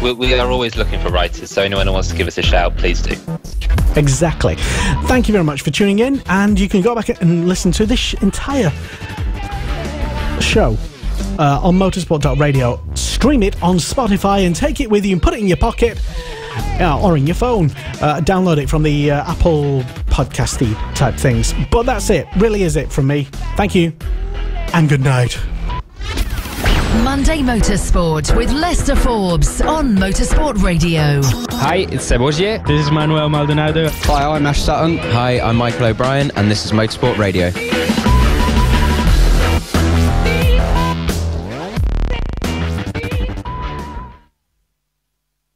We are always looking for writers, so anyone who wants to give us a shout, please do. Exactly. Thank you very much for tuning in, and you can go back and listen to this entire show on motorsport.radio. Stream it on Spotify and take it with you and put it in your pocket or in your phone. Download it from the Apple podcasty type things. But that's it. Really is it from me. Thank you and good night. Monday Motorsport with Lester Forbes on Motorsport Radio. Hi, it's Seb Ogier. This is Manuel Maldonado. Hi, I'm Ash Sutton. Hi, I'm Michael O'Brien, and this is Motorsport Radio.